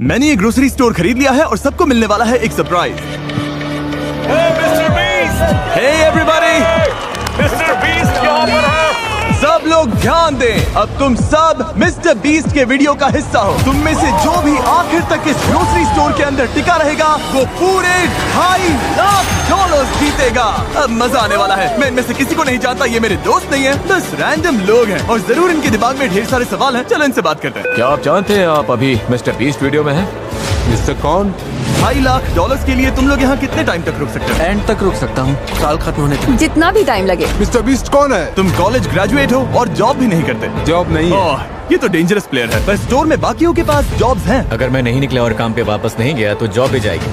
मैंने ये grocery store खरीद लिया है और सबको मिलने वाला है एक surprise. Hey everybody, mister Beast यहाँ पर है। सब लोग ध्यान दें, अब तुम सब मिस्टर बीस्ट के वीडियो का हिस्सा हो। तुम में से जो भी आखिर तक इस ग्रोसरी स्टोर के अंदर टिका रहेगा वो पूरे $2.5 जीतेगा। अब मजा आने वाला है। मैं इनमें से किसी को नहीं जानता, ये मेरे दोस्त नहीं है, बस रैंडम लोग हैं और जरूर इनके दिमाग में ढेर सारे सवाल हैं। चलो इनसे बात करते हैं। क्या आप जानते हैं आप अभी मिस्टर बीस्ट वीडियो में हैं? मिस्टर कौन? $2.5 के लिए तुम लोग यहाँ कितने टाइम तक रुक सकते हो? एंड तक रुक सकता हूँ, साल खत्म होने तक। जितना भी टाइम लगे। मिस्टर बीस्ट कौन है? तुम कॉलेज ग्रेजुएट हो और जॉब भी नहीं करते। जॉब नहीं है। ओह, ये तो डेंजरस प्लेयर है। पर स्टोर में बाकियों के पास जॉब्स हैं। अगर मैं नहीं निकला और काम पे वापस नहीं गया तो जॉब भी जाएगी।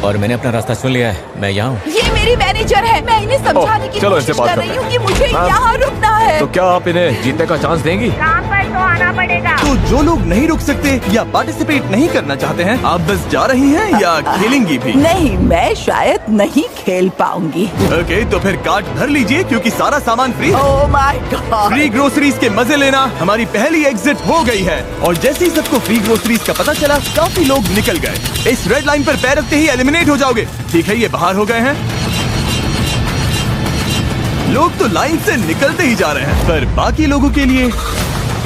और मैंने अपना रास्ता चुन लिया है, मैं यहाँ हूँ। ये मेरी मैनेजर है, मैं इन्हें समझाने की चलो कोशिश इनसे बात कर रही करते हूँ कि मुझे हाँ। यहाँ रुकना है। तो क्या आप इन्हें जीतने का चांस देंगी? काम पर तो आना पड़ेगा। तो जो लोग नहीं रुक सकते या पार्टिसिपेट नहीं करना चाहते हैं, आप बस जा रही हैं या खेलेंगी भी? नहीं, मैं शायद नहीं खेल पाऊंगी। ओके, तो फिर कार्ट भर लीजिए क्योंकि सारा सामान free. Oh my God. Free groceries के मजे लेना हमारी पहली एग्जिट हो गई है और जैसे ही सबको फ्री ग्रोसरीज का पता चला, काफी लोग निकल गए। इस रेड लाइन पर पैर रखते ही एलिमिनेट हो जाओगे। ठीक है, ये बाहर हो गए हैं। लोग तो लाइन से निकलते ही जा रहे हैं, पर बाकी लोगों के लिए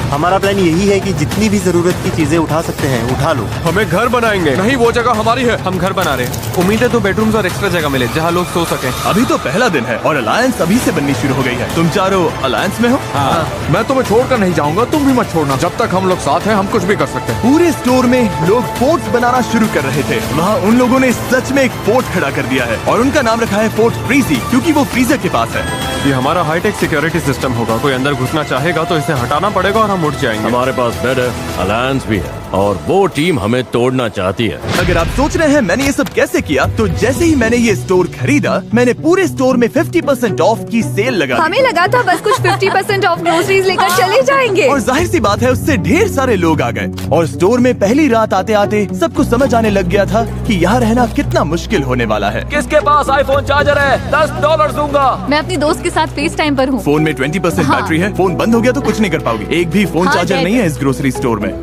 हमारा प्लान यही है कि जितनी भी जरूरत की चीजें उठा सकते हैं उठा लो। हमें घर बनाएंगे। नहीं, वो जगह हमारी है, हम घर बना रहे हैं। उम्मीद है तो बेडरूम्स और एक्स्ट्रा जगह मिले जहाँ लोग सो सके। अभी तो पहला दिन है और अलायंस अभी से बननी शुरू हो गई है। तुम चारों अलायंस में हो? हाँ। मैं तुम्हें छोड़कर नहीं जाऊंगा, तुम भी मत छोड़ना। जब तक हम लोग साथ हैं हम कुछ भी कर सकते हैं। पूरे स्टोर में लोग फोर्ट्स बनाना शुरू कर रहे थे। वहाँ उन लोगों ने सच में एक फोर्ट खड़ा कर दिया है और उनका नाम रखा है फोर्ट फ्रीजी, क्योंकि वो फ्रीजर के पास है। ये हमारा हाईटेक सिक्योरिटी सिस्टम होगा। कोई अंदर घुसना चाहेगा तो इसे हटाना पड़ेगा और हम उठ जाएंगे। हमारे पास बेड है, अलायंस भी है और वो टीम हमें तोड़ना चाहती है। अगर आप सोच रहे हैं मैंने ये सब कैसे किया, तो जैसे ही मैंने ये स्टोर खरीदा, मैंने पूरे स्टोर में 50% ऑफ की सेल लगा दी। हमें लगा था बस कुछ 50% ऑफ ग्रोसरीज लेकर चले जाएंगे। और जाहिर सी बात है उससे ढेर सारे लोग आ गए और स्टोर में पहली रात आते आते सबको समझ आने लग गया था कि यहाँ रहना कितना मुश्किल होने वाला है। किसके पास आईफोन चार्जर है? $10 दूंगा। मैं अपनी दोस्त के साथ फेस टाइम पर हूँ। फोन में 20% हाँ। बैटरी है, फोन बंद हो गया तो कुछ नहीं कर पाओगे। एक भी फोन हाँ, चार्जर डेड। नहीं है इस ग्रोसरी स्टोर में।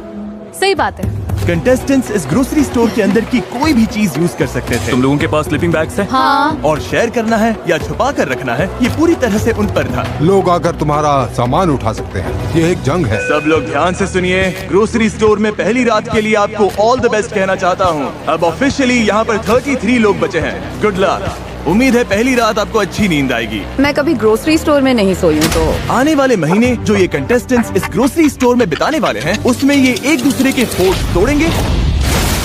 सही बात है। कंटेस्टेंट्स इस ग्रोसरी स्टोर के अंदर की कोई भी चीज यूज कर सकते थे। तुम लोगों के पास स्लीपिंग बैग्स हैं? हाँ। और शेयर करना है या छुपा कर रखना है, ये पूरी तरह से उन पर था। लोग आकर तुम्हारा सामान उठा सकते हैं। ये एक जंग है। सब लोग ध्यान से सुनिए। ग्रोसरी स्टोर में पहली रात के लिए आपको ऑल द बेस्ट कहना चाहता हूँ। अब ऑफिशियली यहाँ पर 33 लोग बचे हैं। Good luck. उम्मीद है पहली रात आपको अच्छी नींद आएगी। मैं कभी ग्रोसरी स्टोर में नहीं सोई हूँ तो आने वाले महीने जो ये कंटेस्टेंट्स इस ग्रोसरी स्टोर में बिताने वाले हैं, उसमें ये एक दूसरे के फोर्ट्स तोड़ेंगे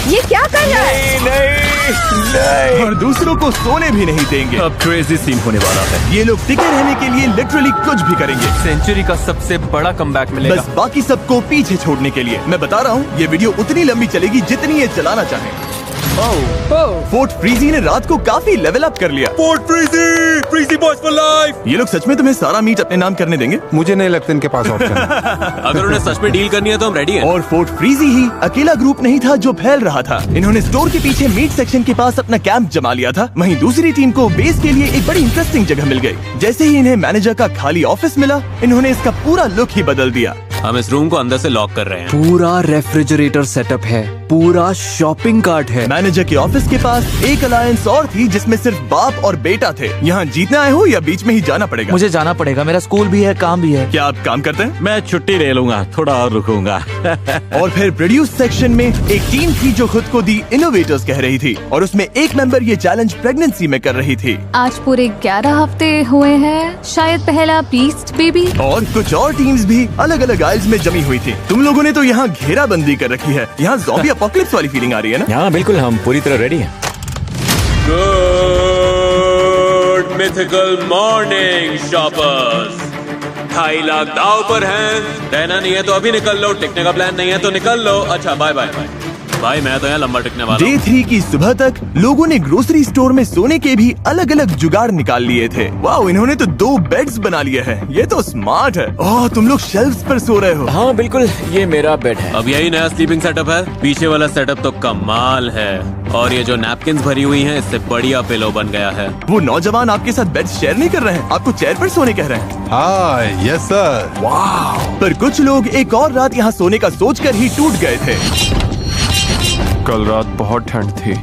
ये क्या कर रहा है? नहीं। और दूसरों को सोने भी नहीं देंगे। अब क्रेजी सीन होने वाला है। ये लोग टिके रहने के लिए लिटरली कुछ भी करेंगे, सेंचुरी का सबसे बड़ा कमबैक मिलेगा। बस बाकी सबको पीछे छोड़ने के लिए। मैं बता रहा हूँ ये वीडियो उतनी लंबी चलेगी जितनी ये चलाना चाहे। फोर्ट फ्रीजी ने रात को काफी लेवल अप कर लिया। Fort frizzy, frizzy boys for life. ये लोग सच में तुम्हें सारा मीट अपने नाम करने देंगे? मुझे नहीं लगता इनके पास ऑप्शन है। अगर उन्हें सच में डील करनी है तो हम रेडी हैं। और फोर्ट फ्रीजी ही अकेला ग्रुप नहीं था जो फैल रहा था। इन्होंने स्टोर के पीछे मीट सेक्शन के पास अपना कैंप जमा लिया था। वहीं दूसरी टीम को बेस के लिए एक बड़ी इंटरेस्टिंग जगह मिल गई। जैसे ही इन्हें मैनेजर का खाली ऑफिस मिला, इन्होंने इसका पूरा लुक ही बदल दिया। हम इस रूम को अंदर से लॉक कर रहे हैं। पूरा रेफ्रिजरेटर सेटअप है, पूरा शॉपिंग कार्ट है। मैनेजर के ऑफिस के पास एक अलायंस और थी जिसमें सिर्फ बाप और बेटा थे। यहाँ जीतने आए हो या बीच में ही जाना पड़ेगा? मुझे जाना पड़ेगा, मेरा स्कूल भी है, काम भी है। क्या आप काम करते हैं? मैं छुट्टी ले लूंगा, थोड़ा और रुकूंगा। और फिर प्रोड्यूस सेक्शन में एक टीम थी जो खुद को दी इनोवेटर्स कह रही थी और उसमें एक मेंबर ये चैलेंज प्रेगनेंसी में कर रही थी। आज पूरे 11 हफ्ते हुए हैं, शायद पहला बीस्ट बेबी। और कुछ और टीम्स भी अलग अलग आइल्स में जमी हुई थी। तुम लोगों ने तो यहाँ घेराबंदी कर रखी है। यहाँ ज़ॉम्बी अपोकलिप्स वाली फीलिंग आ रही है ना? हाँ बिल्कुल, हम पूरी तरह रेडी हैं। Good mythical morning shoppers. 2.5 lakh दाव पर हैं। रहना नहीं है तो अभी निकल लो, टिकने का प्लान नहीं है तो निकल लो। अच्छा बाय बाय बाय। भाई मैं तो यहाँ लंबा टिकने वाला डे 3 की सुबह तक लोगों ने ग्रोसरी स्टोर में सोने के भी अलग अलग जुगाड़ निकाल लिए थे। वाओ, इन्होंने तो 2 बेड्स बना लिए हैं। ये तो स्मार्ट है। ओह, तुम लोग शेल्फ्स पर सो रहे हो। हाँ बिल्कुल, ये मेरा बेड है। अब यही नया स्लीपिंग सेटअप है। पीछे वाला सेटअप तो कमाल है और ये जो नैपकिन्स भरी हुई हैं, इससे बढ़िया पिलो बन गया है। वो नौजवान आपके साथ बेड शेयर नहीं कर रहे हैं, आपको चेयर पर सोने कह रहे हैं। हाँ यस सर। वाह, पर कुछ लोग एक और रात यहाँ सोने का सोचकर ही टूट गए थे। कल रात बहुत ठंड थी।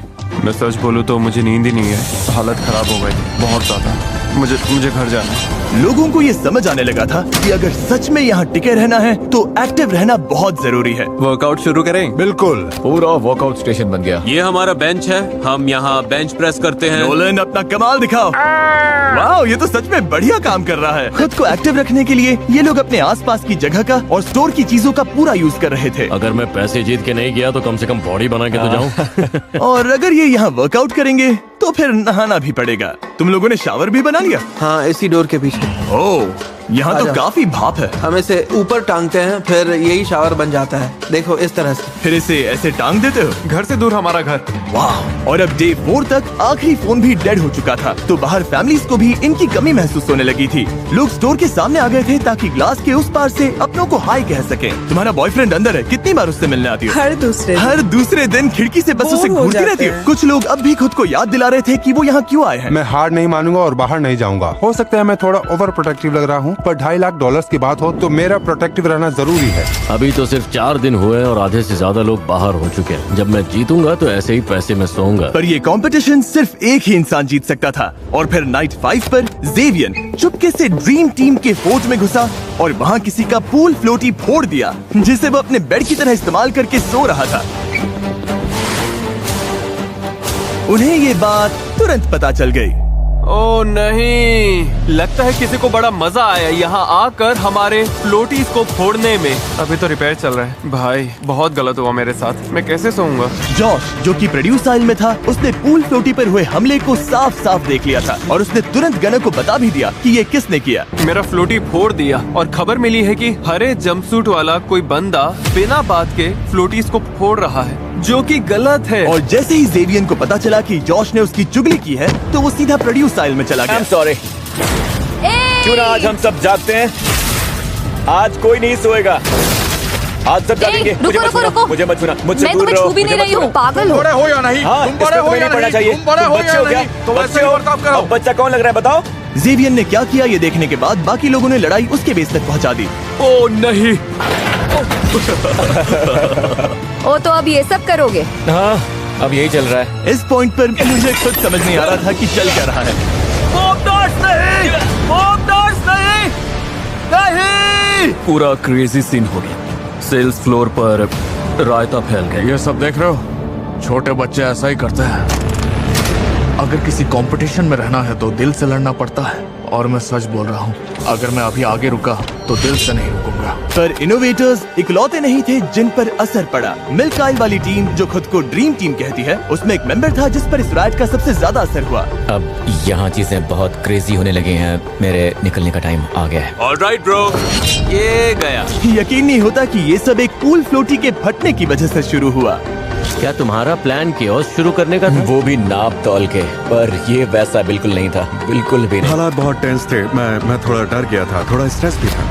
मैं सच बोलूं तो मुझे नींद ही नहीं है। हालत खराब हो गई थी बहुत ज्यादा। मुझे घर जाना है। लोगों को ये समझ आने लगा था कि अगर सच में यहाँ टिके रहना है तो एक्टिव रहना बहुत जरूरी है। वर्कआउट शुरू करें? बिल्कुल, पूरा वर्कआउट स्टेशन बन गया। ये हमारा बेंच है, हम यहाँ बेंच प्रेस करते हैं। नोलन अपना कमाल दिखाओ। वाह, ये तो सच में बढ़िया काम कर रहा है। खुद को एक्टिव रखने के लिए ये लोग अपने आसपास की जगह का और स्टोर की चीजों का पूरा यूज कर रहे थे। अगर मैं पैसे जीत के नहीं गया तो कम से कम बॉडी बना के तो जाऊं। और अगर ये यहाँ वर्कआउट करेंगे तो फिर नहाना भी पड़ेगा। तुम लोगों ने शावर भी बना लिया? हाँ, इसी डोर के पीछे। ओह, यहाँ तो काफी भाप है। हम इसे ऊपर टांगते हैं, फिर यही शावर बन जाता है। देखो इस तरह से। फिर इसे ऐसे टांग देते हो? घर से दूर हमारा घर। वाह, और अब डे 4 तक आखिरी फोन भी डेड हो चुका था, तो बाहर फैमिलीज को भी इनकी कमी महसूस होने लगी थी। लोग स्टोर के सामने आ गए थे ताकि ग्लास के उस पार से अपनों को हाय कह सके। तुम्हारा बॉयफ्रेंड अंदर है, कितनी बार उससे मिलने आती हो? हर दूसरे दिन खिड़की से बस उसे घूरती रहती हो। कुछ लोग अब भी खुद को याद दिला रहे थे कि वो यहाँ क्यों आए हैं। मैं हार नहीं मानूंगा और बाहर नहीं जाऊंगा। हो सकता है मैं थोड़ा ओवर प्रोटेक्टिव लग रहा हूँ, पर $2.5 लाख की बात हो तो मेरा प्रोटेक्टिव रहना जरूरी है। अभी तो सिर्फ 4 दिन हुए और आधे से ज्यादा लोग बाहर हो चुके हैं। जब मैं जीतूंगा तो ऐसे ही पैसे में सोऊंगा। पर ये कंपटीशन सिर्फ एक ही इंसान जीत सकता था। और फिर नाइट 5 पर ज़ेवियर चुपके से ड्रीम टीम के फोर्ट में घुसा और वहाँ किसी का पूल फ्लोटी फोड़ दिया, जिसे वो अपने बेड की तरह इस्तेमाल करके सो रहा था। उन्हें ये बात तुरंत पता चल गई। ओ नहीं, लगता है किसी को बड़ा मजा आया यहाँ आकर हमारे फ्लोटीज को फोड़ने में। अभी तो रिपेयर चल रहा है। भाई बहुत गलत हुआ मेरे साथ, मैं कैसे सोऊंगा? जॉश, जो कि प्रोड्यूस आइल में था, उसने पूल फ्लोटी पर हुए हमले को साफ साफ देख लिया था और उसने तुरंत गनर को बता भी दिया कि ये किसने किया। मेरा फ्लोटी फोड़ दिया और खबर मिली है कि हरे जंपसूट वाला कोई बंदा बिना बात के फ्लोटीज को फोड़ रहा है, जो कि गलत है। और जैसे ही ज़ेवियर को पता चला कि जॉश ने उसकी चुगली की है, तो वो सीधा प्रोड्यूस आइल में चला गया। सॉरी, क्यों ना आज हम सब जागते हैं? आज कोई नहीं सोएगा, आज सब जागेंगे। रुको। मुझे मत छूना, मुझसे मैं दूर तुम्हें रहो। छू भी नहीं रही हूँ, पागल हो। बड़े हो या नहीं? हाँ, तुम बड़े हो या पढ़ना नहीं? चाहिए। तुम बड़े हो बच्चे या हो क्या? नहीं? तो बच्चे वैसे ही हो? वर्कआउट करो। अब बच्चा कौन लग रहा है बताओ? ज़ेवियर ने क्या किया ये देखने के बाद बाकी लोगों ने लड़ाई उसके बेस तक पहुंचा दी। ओ नहीं। ओ, तो अब ये सब करोगे? हाँ, अब यही चल रहा है। इस पॉइंट पर मुझे खुद समझ नहीं आ रहा था कि चल क्या रहा है। नहीं! पूरा क्रेजी सीन हो गया। सेल्स फ्लोर पर रायता फैल गया। ये सब देख रहे हो? छोटे बच्चे ऐसा ही करते हैं। अगर किसी कंपटीशन में रहना है तो दिल से लड़ना पड़ता है, और मैं सच बोल रहा हूँ, अगर मैं अभी आगे रुका तो दिल से नहीं रुकूंगा। पर इनोवेटर्स इकलौते नहीं थे जिन पर असर पड़ा। मिल्क आइल वाली टीम, जो खुद को ड्रीम टीम कहती है, उसमें एक मेंबर था जिस पर इस राइट का सबसे ज्यादा असर हुआ। अब यहाँ चीजें बहुत क्रेजी होने लगी हैं। मेरे निकलने का टाइम आ गया है। ऑलराइट ब्रो, ये गया। यकीन नहीं होता कि ये सब एक पूल फ्लोटी के फटने की वजह से शुरू हुआ। क्या तुम्हारा प्लान कियोस्क शुरू करने का था? वो भी नाप तौल के, पर ये वैसा बिल्कुल नहीं था, बिल्कुल भी नहीं। हालात बहुत टेंस थे। मैं थोड़ा डर गया था, थोड़ा स्ट्रेस भी था।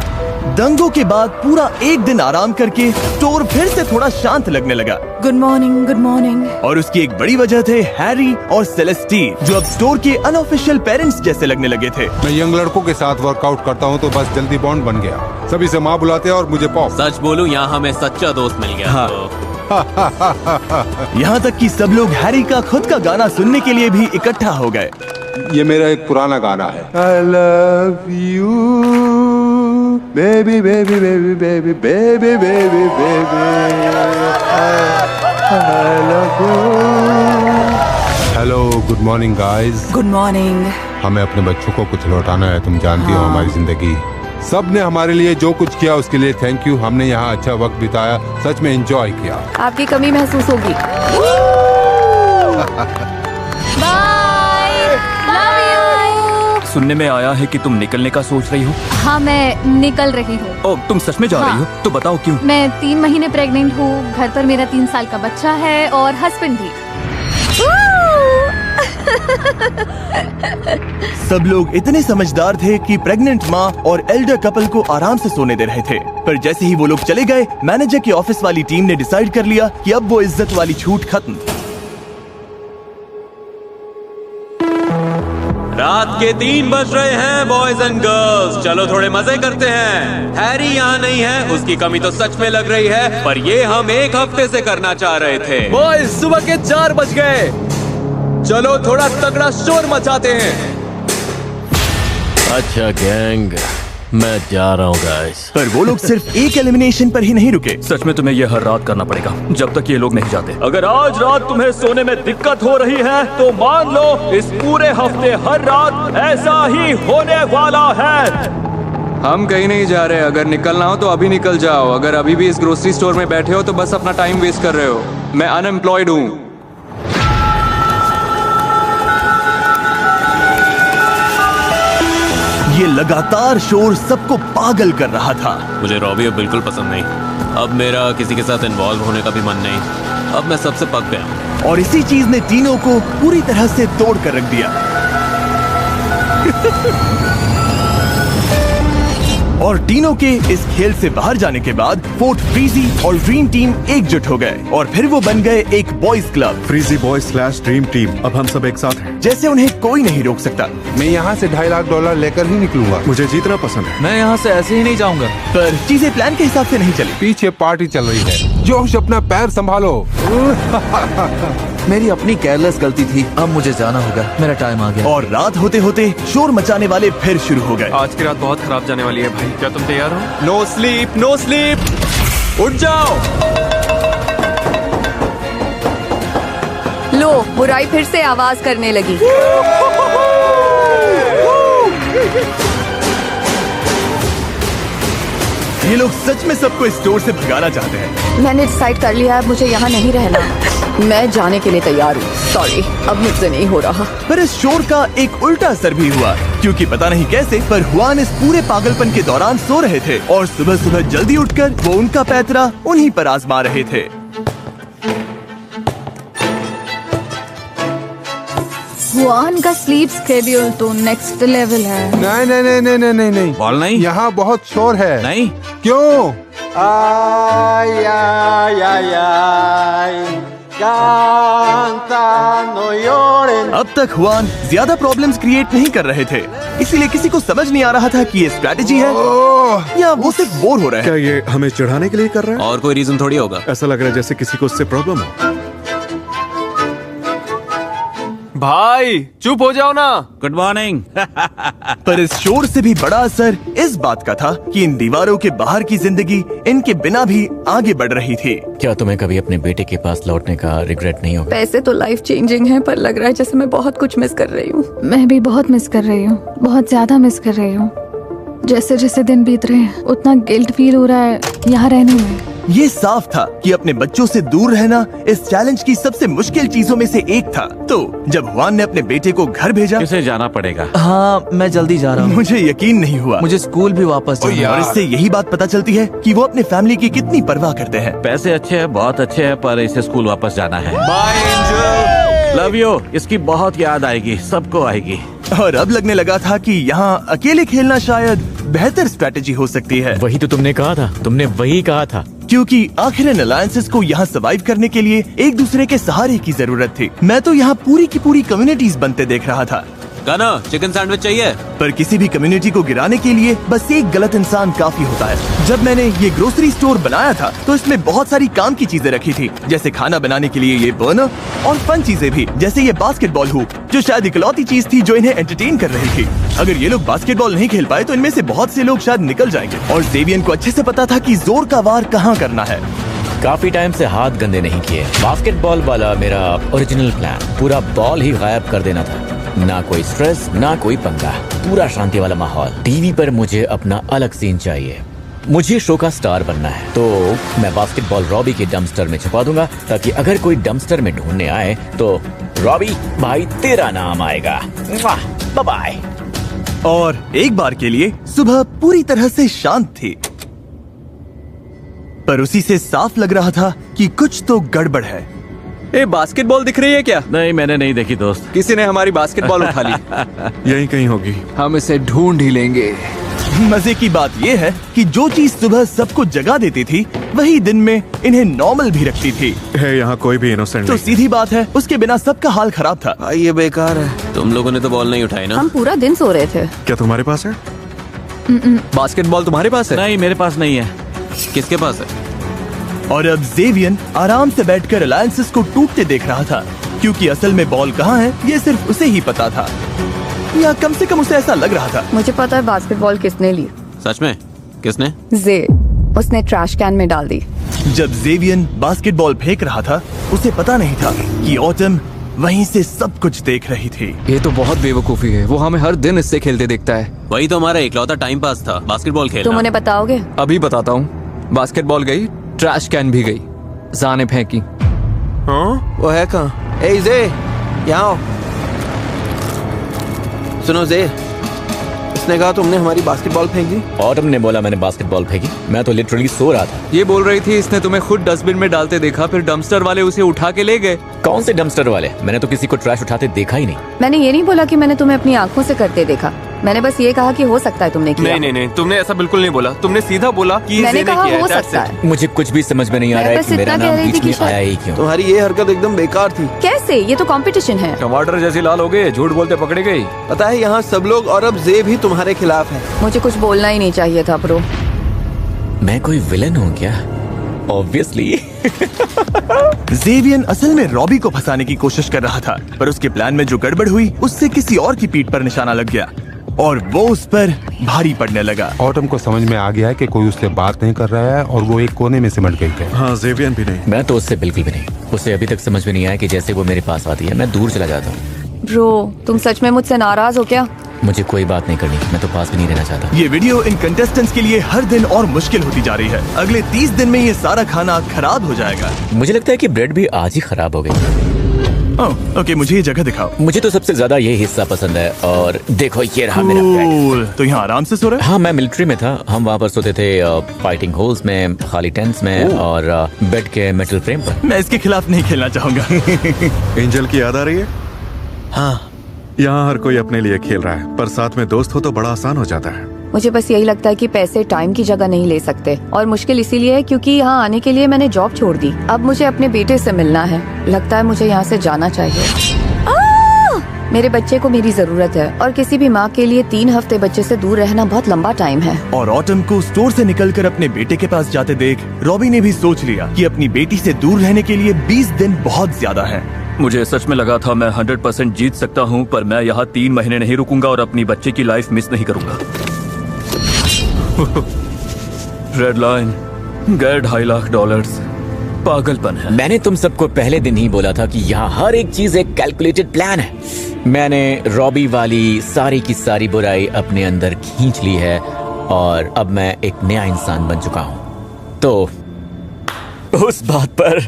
दंगों के बाद पूरा एक दिन आराम करके स्टोर फिर से थोड़ा शांत लगने लगा। Good morning, good morning. और उसकी एक बड़ी वजह थे हैरी और सेलेस्टीन, जो अब स्टोर के अनऑफिशियल पेरेंट्स जैसे लगने लगे थे। मैं यंग लड़कों के साथ वर्कआउट करता हूँ तो बस जल्दी बॉन्ड बन गया। सभी से माँ बुलाते हैं और मुझे पॉप। सच बोलूं, यहाँ हमें सच्चा दोस्त मिल गया। हाँ। तो यहाँ तक कि सब लोग हैरी का खुद का गाना सुनने के लिए भी इकट्ठा हो गए। ये मेरा एक पुराना गाना है। I love you, baby, baby, baby, baby, baby, baby, baby. I love you. Hello, good morning, guys. Good morning. हमें अपने बच्चों को कुछ लौटाना है। तुम जानती हो हमारी जिंदगी। सब ने हमारे लिए जो कुछ किया उसके लिए थैंक यू। हमने यहाँ अच्छा वक्त बिताया, सच में एंजॉय किया। आपकी कमी महसूस होगी। Bye, love you. सुनने में आया है कि तुम निकलने का सोच रही हो। हाँ, मैं निकल रही हूँ। ओ, तुम सच में जा रही हो? तो बताओ क्यों? मैं 3 महीने प्रेग्नेंट हूँ। घर पर मेरा 3 साल का बच्चा है और हस्बैंड भी। सब लोग इतने समझदार थे कि प्रेग्नेंट माँ और एल्डर कपल को आराम से सोने दे रहे थे। पर जैसे ही वो लोग चले गए, मैनेजर की ऑफिस वाली टीम ने डिसाइड कर लिया कि अब वो इज्जत वाली छूट खत्म। रात के 3 बज रहे हैं बॉयज एंड गर्ल्स, चलो थोड़े मजे करते हैं। हैरी यहाँ नहीं है, उसकी कमी तो सच में लग रही है, पर ये हम 1 हफ्ते से करना चाह रहे थे। बॉयज सुबह के 4 बज गए, चलो थोड़ा तगड़ा शोर मचाते हैं। अच्छा गैंग, मैं जा रहा हूँ गाइस। पर वो लोग सिर्फ एक एलिमिनेशन पर ही नहीं रुके। सच में तुम्हें यह हर रात करना पड़ेगा जब तक ये लोग नहीं जाते। अगर आज रात तुम्हें सोने में दिक्कत हो रही है तो मान लो इस पूरे हफ्ते हर रात ऐसा ही होने वाला है। हम कहीं नहीं जा रहे, अगर निकलना हो तो अभी निकल जाओ। अगर अभी भी इस ग्रोसरी स्टोर में बैठे हो तो बस अपना टाइम वेस्ट कर रहे हो। मैं अनएम्प्लॉयड हूँ। ये लगातार शोर सबको पागल कर रहा था। मुझे रॉबी अब बिल्कुल पसंद नहीं। अब मेरा किसी के साथ इन्वॉल्व होने का भी मन नहीं। अब मैं सबसे पक गया। और इसी चीज ने टीनो को पूरी तरह से तोड़ कर रख दिया। और टीनो के इस खेल से बाहर जाने के बाद फोर्ट फ्रीजी और ड्रीम टीम एकजुट हो गए और फिर वो बन गए एक boys club, frizzy boys / dream team. अब हम सब एक साथ हैं। जैसे उन्हें कोई नहीं रोक सकता। मैं यहाँ से $2.5 लाख लेकर ही निकलूंगा। मुझे जीतना पसंद है। मैं यहाँ से ऐसे ही नहीं जाऊंगा। पर चीजें प्लान के हिसाब से नहीं चली। पीछे पार्टी चल रही है। जोश, अपना पैर संभालो। मेरी अपनी केयरलेस गलती थी। अब मुझे जाना होगा, मेरा टाइम आ गया। और रात होते होते शोर मचाने वाले फिर शुरू हो गए। आज की रात बहुत खराब जाने वाली है भाई, क्या तुम तैयार हो? नो स्लीप, नो स्लीप, उठ जाओ। लो, बुराई फिर से आवाज करने लगी। ये लोग सच में सबको इस स्टोर से भगाना चाहते हैं। मैंने डिसाइड कर लिया है, मुझे यहाँ नहीं रहना। मैं जाने के लिए तैयार हूँ। सॉरी, अब मुझसे नहीं हो रहा। पर इस शोर का एक उल्टा असर भी हुआ, क्योंकि पता नहीं कैसे पर हुआन इस पूरे पागलपन के दौरान सो रहे थे और सुबह सुबह जल्दी उठकर वो उनका पैतरा उन्हीं पर आजमा रहे थे। हुआन का स्लीप स्केड्यूल तो नेक्स्ट लेवल है। नहीं नहीं नहीं नहीं नहीं नहीं नहीं। बॉल नहीं? यहाँ बहुत शोर है। नहीं? क्यों? अब तक हुआन ज्यादा प्रॉब्लम्स क्रिएट नहीं कर रहे थे, इसीलिए किसी को समझ नहीं आ रहा था कि ये स्ट्रैटेजी है या वो सिर्फ बोर हो रहे हैं। क्या ये हमें चिढ़ाने के लिए कर रहा है? और कोई रीजन थोड़ी होगा। ऐसा लग रहा है जैसे किसी को उससे प्रॉब्लम हो। भाई चुप हो जाओ ना। Good morning. पर इस शोर से भी बड़ा असर इस बात का था कि इन दीवारों के बाहर की जिंदगी इनके बिना भी आगे बढ़ रही थी। क्या तुम्हें कभी अपने बेटे के पास लौटने का रिग्रेट नहीं होगा? पैसे तो लाइफ चेंजिंग है, पर लग रहा है जैसे मैं बहुत कुछ मिस कर रही हूँ। मैं भी बहुत मिस कर रही हूँ, बहुत ज्यादा मिस कर रही हूँ। जैसे जैसे दिन बीत रहे हैं उतना गिल्ट फील हो रहा है यहाँ रहने में। ये साफ था कि अपने बच्चों से दूर रहना इस चैलेंज की सबसे मुश्किल चीजों में से एक था। तो जब हुआन ने अपने बेटे को घर भेजा, किसे जाना पड़ेगा? हाँ, मैं जल्दी जा रहा हूँ। मुझे यकीन नहीं हुआ। मुझे स्कूल भी वापस जाना है। और इससे यही बात पता चलती है कि वो अपने फैमिली की कितनी परवाह करते हैं। पैसे अच्छे हैं, बहुत अच्छे हैं, पर इसे स्कूल वापस जाना है। Bye angel. Love you. इसकी बहुत याद आएगी, सबको आएगी। और अब लगने लगा था कि यहाँ अकेले खेलना शायद बेहतर स्ट्रैटेजी हो सकती है। वही तो तुमने कहा था, तुमने वही कहा था। क्योंकि आखिर इन अलायंसेस को यहाँ सर्वाइव करने के लिए एक दूसरे के सहारे की जरूरत थी। मैं तो यहाँ पूरी की पूरी कम्युनिटीज बनते देख रहा था। गाना चिकन सैंडविच चाहिए? पर किसी भी कम्युनिटी को गिराने के लिए बस एक गलत इंसान काफी होता है। जब मैंने ये ग्रोसरी स्टोर बनाया था तो इसमें बहुत सारी काम की चीजें रखी थी, जैसे खाना बनाने के लिए ये बर्नर और फन चीजें भी, जैसे ये बास्केटबॉल हुप, जो शायद इकलौती चीज थी जो इन्हें एंटरटेन कर रही थी। अगर ये लोग बास्केटबॉल नहीं खेल पाए तो इनमें से बहुत से लोग शायद निकल जाएंगे। और जेवियन को अच्छे से पता था कि जोर का वार कहाँ करना है। काफी टाइम से हाथ गंदे नहीं किए। बास्केटबॉल वाला मेरा ओरिजिनल प्लान, पूरा बॉल ही गायब कर देना था। ना कोई स्ट्रेस, ना कोई पंगा, पूरा शांति वाला माहौल। टीवी पर मुझे अपना अलग सीन चाहिए। मुझे शो का स्टार बनना है, तो मैं बास्केटबॉल रॉबी के डंपस्टर में छुपा दूंगा, ताकि अगर कोई डंपस्टर में ढूंढने आए तो रॉबी भाई तेरा नाम आएगा। Bye bye. और एक बार के लिए सुबह पूरी तरह से शांत थी, पर उसी से साफ लग रहा था कि कुछ तो गड़बड़ है। ए, बास्केटबॉल दिख रही है क्या? नहीं, मैंने नहीं देखी दोस्त। किसी ने हमारी बास्केटबॉल उठा ली। यही कहीं होगी। हम इसे ढूंढ ही लेंगे। मजे की बात ये है कि जो चीज सुबह सबको जगा देती थी वही दिन में इन्हें नॉर्मल भी रखती थी। यहाँ कोई भी इनोसेंट तो सीधी बात है, उसके बिना सबका हाल खराब था। ये बेकार है। तुम लोगों ने तो बॉल नहीं उठाई ना? हम पूरा दिन सो रहे थे। क्या तुम्हारे पास है? बास्केटबॉल तुम्हारे पास है? नहीं, मेरे पास नहीं है। किसके पास है? और अब जेवियन आराम से बैठकर अलायंसेस को टूटते देख रहा था, क्योंकि असल में बॉल कहाँ है ये सिर्फ उसे ही पता था, या कम से कम उसे ऐसा लग रहा था। मुझे पता है बास्केटबॉल किसने ली। सच में? किसने? जे, उसने ट्रैश कैन में डाल दी। जब जेवियन बास्केटबॉल फेंक रहा था उसे पता नहीं था कि ऑटम वहीं से सब कुछ देख रही थी। ये तो बहुत बेवकूफी है, वो हमें हर दिन इससे खेलते देखता है। वही तो हमारा इकलौता टाइम पास था, बास्केटबॉल खेलना। तुम उन्हें बताओगे? अभी बताता हूँ। बास्केटबॉल गई, ट्रैश कैन भी गई, जा ने फेंकी। हाँ? वो है कहाँ? ए जे, यहाँ आओ। सुनो जे, इसने कहा तुमने हमारी बास्केटबॉल फेंक दी। ऑटम ने बोला मैंने बास्केटबॉल फेंकी, मैं तो लिटरली सो रहा था। ये बोल रही थी इसने तुम्हें खुद डस्टबिन में डालते देखा, फिर डंपस्टर वाले उसे उठा के ले गए। कौन से डंपस्टर वाले? मैंने तो किसी को ट्रैश उठाते देखा ही नहीं। मैंने ये नहीं बोला कि मैंने तुम्हें अपनी आंखों से करते देखा, मैंने बस ये कहा कि हो सकता है तुमने किया। नहीं, तुमने ऐसा बिल्कुल नहीं बोला। तुमने सीधा बोला कि ये मैंने जेने कहा किया है, हो that's सकता it। है। मुझे कुछ भी समझ में नहीं आ मैं रहा है बस कि मेरा इतना कह नाम रही थी बीच कि में शायद- आया ही क्यों। तुम्हारी ये हरकत एकदम बेकार थी। कैसे? ये तो कंपटीशन है। टमाटर जैसी लाल हो गई, झूठ बोलते पकड़ी गई। पता है यहाँ सब लोग और अब जे भी तुम्हारे खिलाफ है। मुझे कुछ बोलना ही नहीं चाहिए था ब्रो। मैं कोई विलन हूँ क्या? ऑब्वियसली। जेवियन असल में रॉबी को फंसाने की कोशिश कर रहा था, पर उसके प्लान में जो गड़बड़ हुई उससे किसी और की पीठ पर निशाना लग गया और वो उस पर भारी पड़ने लगा। ऑटम को समझ में आ गया है कि कोई उससे बात नहीं कर रहा है और वो एक कोने में सिमट गई है। हाँ, जेवियन भी नहीं। मैं तो उससे बिल्कुल भी नहीं। उसे अभी तक समझ में नहीं आया कि जैसे वो मेरे पास आती है मैं दूर चला जाता हूँ। ब्रो, तुम सच में मुझसे नाराज हो क्या? मुझे कोई बात नहीं करनी, मैं तो पास भी नहीं रहना चाहता। ये वीडियो इन कंटेस्टेंट्स के लिए हर दिन और मुश्किल होती जा रही है। अगले 30 दिन में ये सारा खाना खराब हो जाएगा। मुझे लगता है कि ब्रेड भी आज ही खराब हो गई। ओके, मुझे ये जगह दिखाओ। मुझे तो सबसे ज्यादा ये हिस्सा पसंद है और देखो ये रहा मेरा ब्रेड। तो यहाँ आराम से सो रहे? हाँ, मैं मिलिट्री में था। हम वहाँ पर सोते थे फाइटिंग होल्स में, खाली टेंट्स में और बेड के मेटल फ्रेम पर। मैं इसके खिलाफ नहीं खेलना चाहूंगा। एंजल की याद आ रही है? हाँ। यहाँ हर कोई अपने लिए खेल रहा है, पर साथ में दोस्त हो तो बड़ा आसान हो जाता है। मुझे बस यही लगता है कि पैसे टाइम की जगह नहीं ले सकते, और मुश्किल इसीलिए है क्योंकि यहाँ आने के लिए मैंने जॉब छोड़ दी। अब मुझे अपने बेटे से मिलना है। लगता है मुझे यहाँ से जाना चाहिए। मेरे बच्चे को मेरी जरूरत है, और किसी भी माँ के लिए 3 हफ्ते बच्चे से दूर रहना बहुत लंबा टाइम है। और ऑटम को स्टोर से निकलकर अपने बेटे के पास जाते देख रॉबी ने भी सोच लिया कि अपनी बेटी से दूर रहने के लिए 20 दिन बहुत ज्यादा है। मुझे सच में लगा था मैं 100% जीत सकता हूँ, पर मैं यहाँ 3 महीने नहीं रुकूंगा और अपनी बच्चे की लाइफ मिस नहीं करूंगा। रेड लाइन गए $2.5 लाख। पागलपन है। मैंने तुम सबको पहले दिन ही बोला था कि यहाँ हर एक चीज एक कैलकुलेटेड प्लान है। मैंने रॉबी वाली सारी की सारी बुराई अपने अंदर खींच ली है और अब मैं एक नया इंसान बन चुका हूँ। तो उस बात पर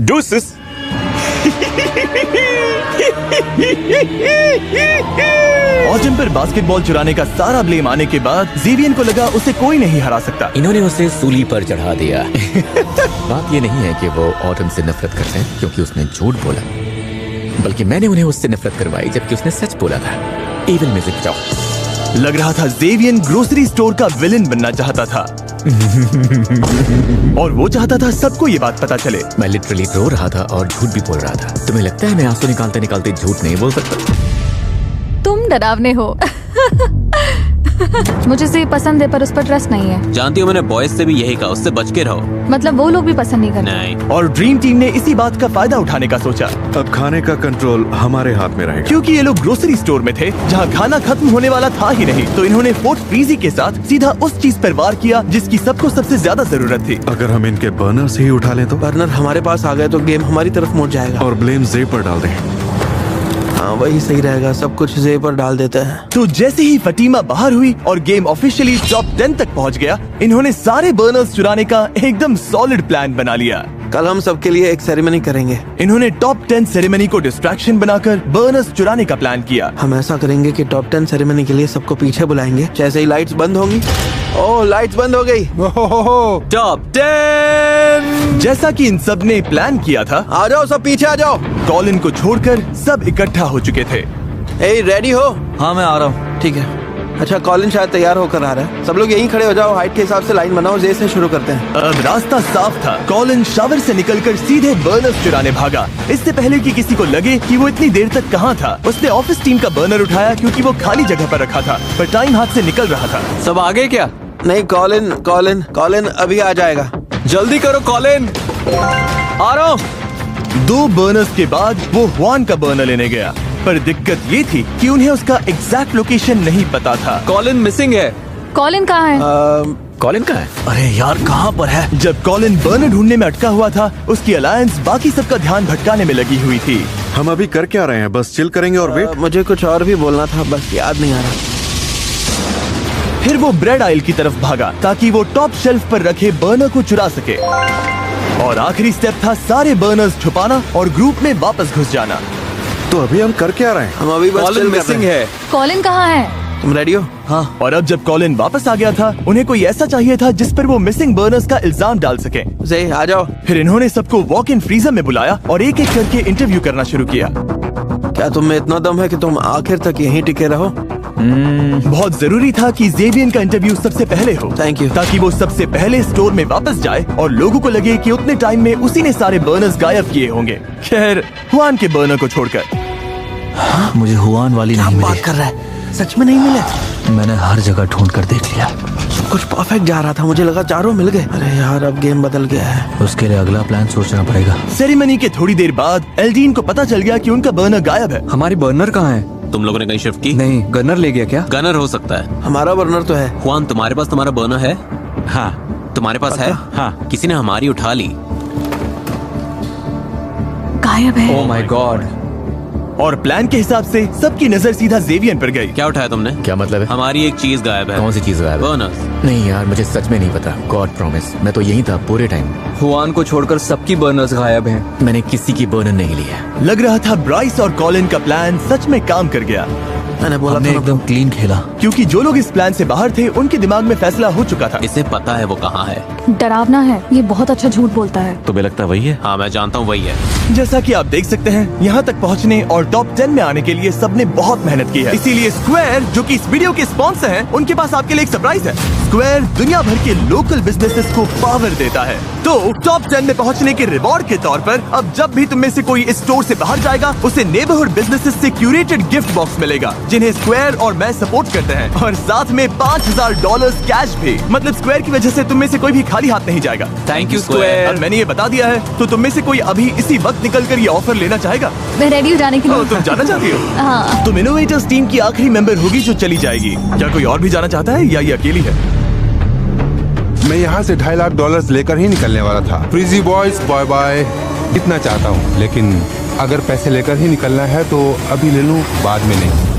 डूसिस। ऑटम पर बास्केटबॉल चुराने का सारा ब्लेम आने के बाद जेवियन को लगा उसे कोई नहीं हरा सकता। इन्होंने उसे सूली पर चढ़ा दिया। बात ये नहीं है कि वो ऑटम से नफरत करते हैं क्योंकि उसने झूठ बोला, बल्कि मैंने उन्हें उससे नफरत करवाई जबकि उसने सच बोला था। एविल म्यूजिक जाओ। लग रहा था जेवियन ग्रोसरी स्टोर का विलेन बनना चाहता था और वो चाहता था सबको ये बात पता चले। मैं लिटरली रो रहा था और झूठ भी बोल रहा था। तुम्हें लगता है मैं आंसू निकालते निकालते झूठ नहीं बोल सकता? तुम डरावने हो। मुझे से पसंद है पर उस पर ट्रस्ट नहीं है। जानती हो मैंने बॉयज से भी यही कहा, उससे बच के रहो। मतलब वो लोग भी पसंद नहीं करते। नहीं। और ड्रीम टीम ने इसी बात का फायदा उठाने का सोचा। अब खाने का कंट्रोल हमारे हाथ में रहेगा, क्योंकि ये लोग ग्रोसरी स्टोर में थे जहाँ खाना खत्म होने वाला था ही नहीं, तो इन्होंने फोर्ट फ्रीजी के साथ सीधा उस चीज पर वार किया जिसकी सबको सबसे ज्यादा जरूरत थी। अगर हम इनके बर्नर्स ही उठा लें तो? बर्नर हमारे पास आ गए तो गेम हमारी तरफ मुड़ जाएगा। और ब्लेम जे पर डाल दें। हाँ, वही सही रहेगा, सब कुछ जे पर डाल देते हैं। तो जैसे ही फटीमा बाहर हुई और गेम ऑफिशियली टॉप 10 तक पहुंच गया, इन्होंने सारे बर्नर्स चुराने का एकदम सॉलिड प्लान बना लिया। कल हम सबके लिए एक सेरेमनी करेंगे। इन्होंने टॉप 10 सेरेमनी को डिस्ट्रैक्शन बनाकर बर्नर्स चुराने का प्लान किया। हम ऐसा करेंगे कि टॉप 10 सेरेमनी के लिए सबको पीछे बुलाएंगे। जैसे ही लाइट्स बंद होंगी, ओह लाइट्स बंद हो गई। टॉप 10 जैसा कि इन सब ने प्लान किया था। आ जाओ सब पीछे आ जाओ। कॉलिन को छोड़कर सब इकट्ठा हो चुके थे। ए रेडी हो? हाँ मैं आ रहा हूँ। ठीक है। अच्छा, कॉलिन शायद तैयार होकर आ रहा है। सब लोग यहीं खड़े हो जाओ, हाइट के हिसाब से लाइन बनाओ, जे से शुरू करते हैं। अब रास्ता साफ था। कॉलिन शावर से निकलकर सीधे बर्नर्स चुराने भागा। इससे पहले कि किसी को लगे कि वो इतनी देर तक कहाँ था, उसने ऑफिस टीम का बर्नर उठाया क्योंकि वो खाली जगह पर रखा था, पर टाइम हाथ से निकल रहा था। सब आगे क्या? नहीं, कॉलिन अभी आ जाएगा। जल्दी करो कॉलिन, आ रहा हूँ। 2 बर्नर्स के बाद वो हुआन का बर्नर लेने गया, पर दिक्कत ये थी कि उन्हें उसका एग्जैक्ट लोकेशन नहीं पता था। कॉलिन मिसिंग है। कॉलिन कहाँ है? कॉलिन कहाँ है? अरे यार, कहाँ पर है? जब कॉलिन बर्नर ढूंढने में अटका हुआ था, उसकी अलायंस बाकी सबका ध्यान भटकाने में लगी हुई थी। हम अभी कर क्या रहे हैं? बस चिल करेंगे और वेट। मुझे कुछ और भी बोलना था, बस याद नहीं आ रहा। फिर वो ब्रेड आइल की तरफ भागा ताकि वो टॉप शेल्फ पर रखे बर्नर को चुरा सके। और आखिरी स्टेप था सारे बर्नर्स छुपाना और ग्रुप में वापस घुस जाना। तो अभी हम कर क्या रहे हैं? हम अभी बस कॉलिन chill कर मिसिंग रहे हैं। है। कॉलिन कहाँ है? तुम रेडी हो? हाँ। और अब जब कॉलिन वापस आ गया था, उन्हें कोई ऐसा चाहिए था जिस पर वो मिसिंग बर्नर्स का इल्जाम डाल सके। जे आ जाओ। फिर इन्होंने सबको वॉक इन फ्रीजर में बुलाया और एक एक करके इंटरव्यू करना शुरू किया। क्या तुम में इतना दम है कि तुम आखिर तक यहीं टिके रहो? बहुत जरूरी था कि जेवियन का इंटरव्यू सबसे पहले हो। Thank you. ताकि वो सबसे पहले स्टोर में वापस जाए और लोगों को लगे कि उतने टाइम में उसी ने सारे बर्नर्स गायब किए होंगे, खैर हुआन के बर्नर को छोड़कर। मुझे हुआन वाली क्या नहीं बात मिली। कर रहा है? सच में नहीं मिले? मैंने हर जगह ढूंढ कर देख लिया। सब कुछ परफेक्ट जा रहा था, मुझे लगा चारों मिल गए। अरे यार, अब गेम बदल गया है। उसके लिए अगला प्लान सोचना पड़ेगा। सेरेमनी के थोड़ी देर बाद एल्डीन को पता चल गया कि उनका बर्नर गायब है। हमारी बर्नर कहाँ है? तुम लोगों ने कहीं शिफ्ट की? नहीं, गनर ले गया क्या? गनर हो सकता है। हमारा बर्नर तो है। हुआन, तुम्हारे पास तुम्हारा बर्नर है? हाँ। तुम्हारे पास है? हाँ। किसी ने हमारी उठा ली। गायब है। ओह माय गॉड। और प्लान के हिसाब से सबकी नजर सीधा जेवियन पर गई। क्या उठाया तुमने? क्या मतलब है? हमारी एक चीज गायब है। कौन सी चीज गायब है? बर्नर्स। नहीं यार, मुझे सच में नहीं पता। गॉड प्रॉमिस, मैं तो यहीं था पूरे टाइम। हुआन को छोड़कर सबकी बर्नर्स गायब हैं। मैंने किसी की बर्नर नहीं ली है। लग रहा था ब्राइस और कॉलिन का प्लान सच में काम कर गया। मैंने बोला हमने था ना। एकदम क्लीन खेला। क्योंकि जो लोग इस प्लान से बाहर थे, उनके दिमाग में फैसला हो चुका था। इसे पता है वो कहाँ है। डरावना है, ये बहुत अच्छा झूठ बोलता है। तुम्हें लगता वही है? हाँ, मैं जानता हूँ वही है। जैसा कि आप देख सकते हैं, यहाँ तक पहुँचने और टॉप 10 में आने के लिए सबने बहुत मेहनत की है। इसीलिए स्क्वायर, जो कि इस वीडियो के स्पॉन्सर हैं, उनके पास आपके लिए एक सरप्राइज है। स्क्वायर दुनिया भर के लोकल बिजनेसेस को पावर देता है। तो टॉप 10 में पहुँचने के रिवॉर्ड के तौर पर अब जब भी तुम में से कोई इस स्टोर से बाहर जाएगा, उसे नेबरहुड बिजनेसेस से क्यूरेटेड गिफ्ट बॉक्स मिलेगा, जिन्हें स्क्वायर और मैं सपोर्ट करते हैं, और साथ में $5000 कैश भी। मतलब स्क्वायर की वजह से तुम में से कोई भी खाली हाथ नहीं जाएगा। थैंक यू और स्क्वायर। मैंने ये बता दिया है, तो तुम में से कोई अभी इसी वक्त निकलकर ये ऑफर लेना चाहेगा? मैं रेडी हो जाने के लिए। तुम जाना चाहती हो? हाँ। तुम इनोवेटर्स टीम की आखिरी मेंबर होगी जो चली जाएगी। क्या कोई और भी जाना चाहता है या ये अकेली है? मैं यहाँ से $2.5 लाख लेकर ही निकलने वाला था। Freezy boys, bye bye. इतना चाहता हूँ, लेकिन अगर पैसे लेकर ही निकलना है तो अभी ले लूँ, बाद में नहीं।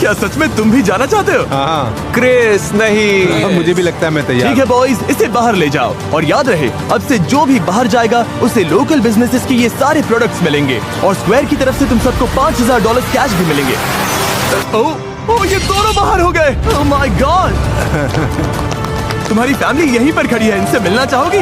क्या सच में तुम भी जाना चाहते हो? हाँ, क्रिस नहीं। अब मुझे भी लगता है मैं तैयार। ठीक है बॉयज, इसे बाहर ले जाओ। और याद रहे, अब से जो भी बाहर जाएगा उसे लोकल बिजनेसेस के ये सारे प्रोडक्ट्स मिलेंगे, और स्क्वायर की तरफ से तुम सबको $5000 कैश भी मिलेंगे। ओह, ये दोनों बाहर हो गए। ओह माय गॉड। तुम्हारी फैमिली यहीं पर खड़ी है, इनसे मिलना चाहोगी?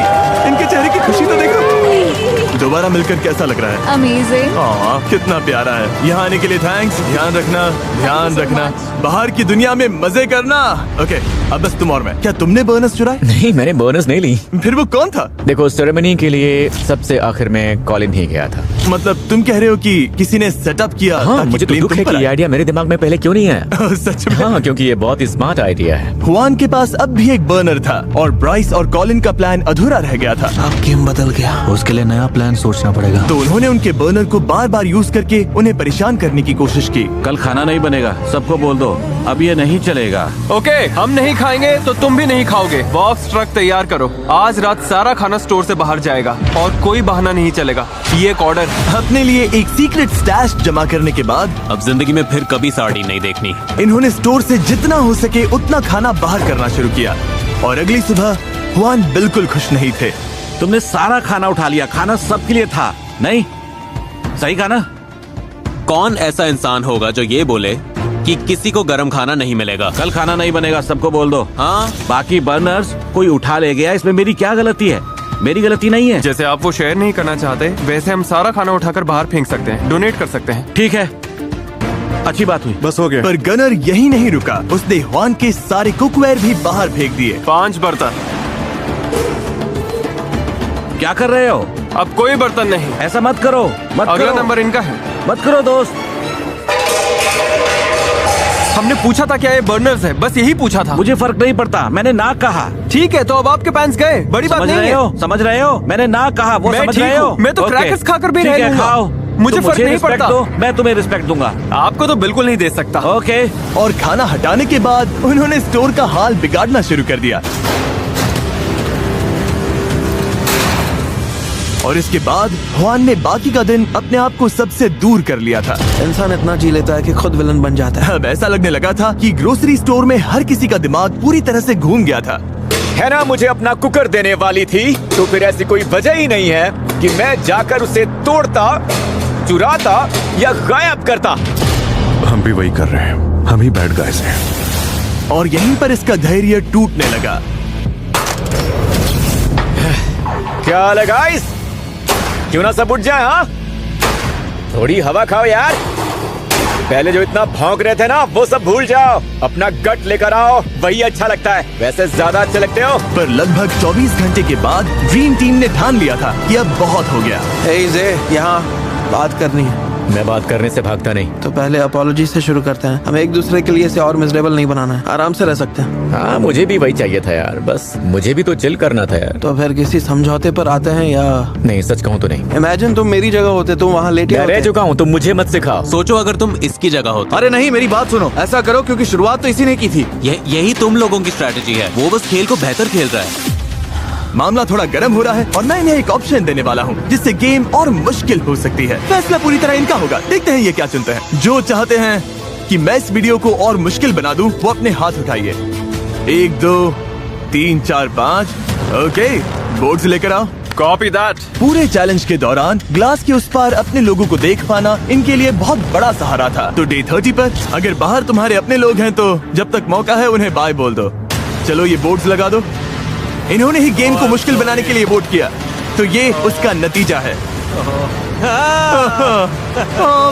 इनके चेहरे की खुशी तो देखो। दोबारा मिलकर कैसा लग रहा है? अमेजिंग। कितना प्यारा है। यहाँ आने के लिए थैंक्स। ध्यान रखना, ध्यान रखना। बाहर की दुनिया में मजे करना। ओके, अब बस तुम और मैं। क्या तुमने बोनस चुराए? नहीं, मैंने बोनस नहीं ली। फिर वो कौन था? देखो, सेरेमनी के लिए सबसे आखिर में कॉलिन ही गया था। मतलब तुम कह रहे हो कि किसी ने सेटअप किया? हाँ, ताकि मुझे तो प्लेन दुख तुम है पर कि ये आए? आइडिया मेरे दिमाग में पहले क्यों नहीं आया। सच में? हाँ, क्योंकि ये बहुत ही स्मार्ट आइडिया है। हुआन के पास अब भी एक बर्नर था और ब्राइस और कॉलिन का प्लान अधूरा रह गया था। अब गेम बदल गया। उसके लिए नया प्लान सोचना पड़ेगा। तो उन्होंने उनके बर्नर को बार बार यूज करके उन्हें परेशान करने की कोशिश की। कल खाना नहीं बनेगा, सबको बोल दो, अब ये नहीं चलेगा। ओके, हम नहीं खाएंगे तो तुम भी नहीं खाओगे। बॉक्स ट्रक तैयार करो। आज रात सारा खाना स्टोर से बाहर जाएगा और कोई बहाना नहीं चलेगा। ये एक ऑर्डर। अपने लिए एक सीक्रेट स्टैश जमा करने के बाद अब जिंदगी में फिर कभी साड़ी नहीं देखनी। इन्होंने स्टोर से जितना हो सके उतना खाना बाहर करना शुरू किया, और अगली सुबह हुआन बिल्कुल खुश नहीं थे। तुमने सारा खाना उठा लिया, खाना सबके लिए था, नहीं? सही कहा ना? कौन ऐसा इंसान होगा जो ये बोले कि किसी को गर्म खाना नहीं मिलेगा? कल खाना नहीं बनेगा, सबको बोल दो। हाँ, बाकी बर्नर्स कोई उठा ले गया, इसमें मेरी क्या गलती है? मेरी गलती नहीं है। जैसे आप वो शेयर नहीं करना चाहते, वैसे हम सारा खाना उठाकर बाहर फेंक सकते हैं, डोनेट कर सकते हैं। ठीक है, अच्छी बात हुई, बस हो गया। पर गनर यही नहीं रुका, उसने हुआन के सारे कुकवेयर भी बाहर फेंक दिए। 5 बर्तन। क्या कर रहे हो? अब कोई बर्तन नहीं। ऐसा मत करो, मत अगला करो। नंबर इनका है। मत करो दोस्त। हमने पूछा था क्या ये बर्नर्स है, बस यही पूछा था। मुझे फर्क नहीं पड़ता, मैंने ना कहा। ठीक है, तो अब आपके पैंट्स गए, बड़ी बात नहीं है। समझ रहे हो? मैंने ना कहा, वो मैं समझ ठीक रहे हो? हूँ, मैं तो ओके। क्रैकर्स खाकर भी ठीक रह है, लूंगा। खाओ। मुझे तुम फर्क नहीं रिस्पेक्ट पड़ता। दो, मैं तुम्हें रिस्पेक्ट दूंगा। आपको तो बिल्कुल नहीं दे सकता। ओके। और खाना हटाने के बाद उन्होंने स्टोर का हाल बिगाड़ना शुरू कर दिया। और इसके बाद हुआन ने बाकी का दिन अपने आप को सबसे दूर कर लिया था। इंसान इतना जी लेता है कि खुद विलन बन जाता है। अब ऐसा लगने लगा था कि ग्रोसरी स्टोर में हर किसी का दिमाग पूरी तरह से घूम गया था। है ना, मुझे अपना कुकर देने वाली थी, तो फिर ऐसी कोई वजह ही नहीं है कि मैं जाकर उसे तोड़ता, चुराता या गायब करता। हम भी वही कर रहे हैं, हम ही बैड गाइस हैं। और यहीं पर इसका धैर्य टूटने लगा। क्या हाल है गाइस? क्यों ना सब उठ जाए? हाँ, थोड़ी हवा खाओ यार। पहले जो इतना भौंक रहे थे ना, वो सब भूल जाओ। अपना गट लेकर आओ, वही अच्छा लगता है। वैसे ज्यादा अच्छे लगते हो। पर लगभग 24 घंटे के बाद ड्रीम टीम ने ठान लिया था कि अब बहुत हो गया। यहाँ बात करनी है। मैं बात करने से भागता नहीं। तो पहले अपॉलॉजी से शुरू करते हैं। हमें एक दूसरे के लिए इसे और मिजरेबल नहीं बनाना है, आराम से रह सकते हैं। हाँ, मुझे भी वही चाहिए था यार, बस मुझे भी तो चिल करना था यार। तो फिर किसी समझौते पर आते हैं या नहीं? सच कहूँ तो नहीं। इमेजिन तुम मेरी जगह होते, तुम वहाँ लेटे मैं रह चुका हूँ, तुम मुझे मत सिखाओ। सोचो अगर तुम इसकी जगह होते। अरे नहीं, मेरी बात सुनो। ऐसा करो क्योंकि शुरुआत तो इसी ने की थी। यही तुम लोगों की स्ट्रैटेजी है। वो बस खेल को बेहतर खेल रहा है। मामला थोड़ा गर्म हो रहा है और मैं इन्हें एक ऑप्शन देने वाला हूँ जिससे गेम और मुश्किल हो सकती है। फैसला पूरी तरह इनका होगा। देखते हैं ये क्या चुनते हैं। जो चाहते हैं कि मैं इस वीडियो को और मुश्किल बना दूं, वो अपने हाथ उठाइए। 1 2 3 4 5। ओके, बोर्ड्स लेकर आओ। Copy that. पूरे चैलेंज के दौरान ग्लास के उस पार अपने लोगों को देख पाना इनके लिए बहुत बड़ा सहारा था। तो डे 30 पर अगर बाहर तुम्हारे अपने लोग हैं तो जब तक मौका है उन्हें बाय बोल दो। चलो ये बोर्ड्स लगा दो। इन्होंने ही गेम को मुश्किल बनाने के लिए वोट किया, तो ये उसका नतीजा है।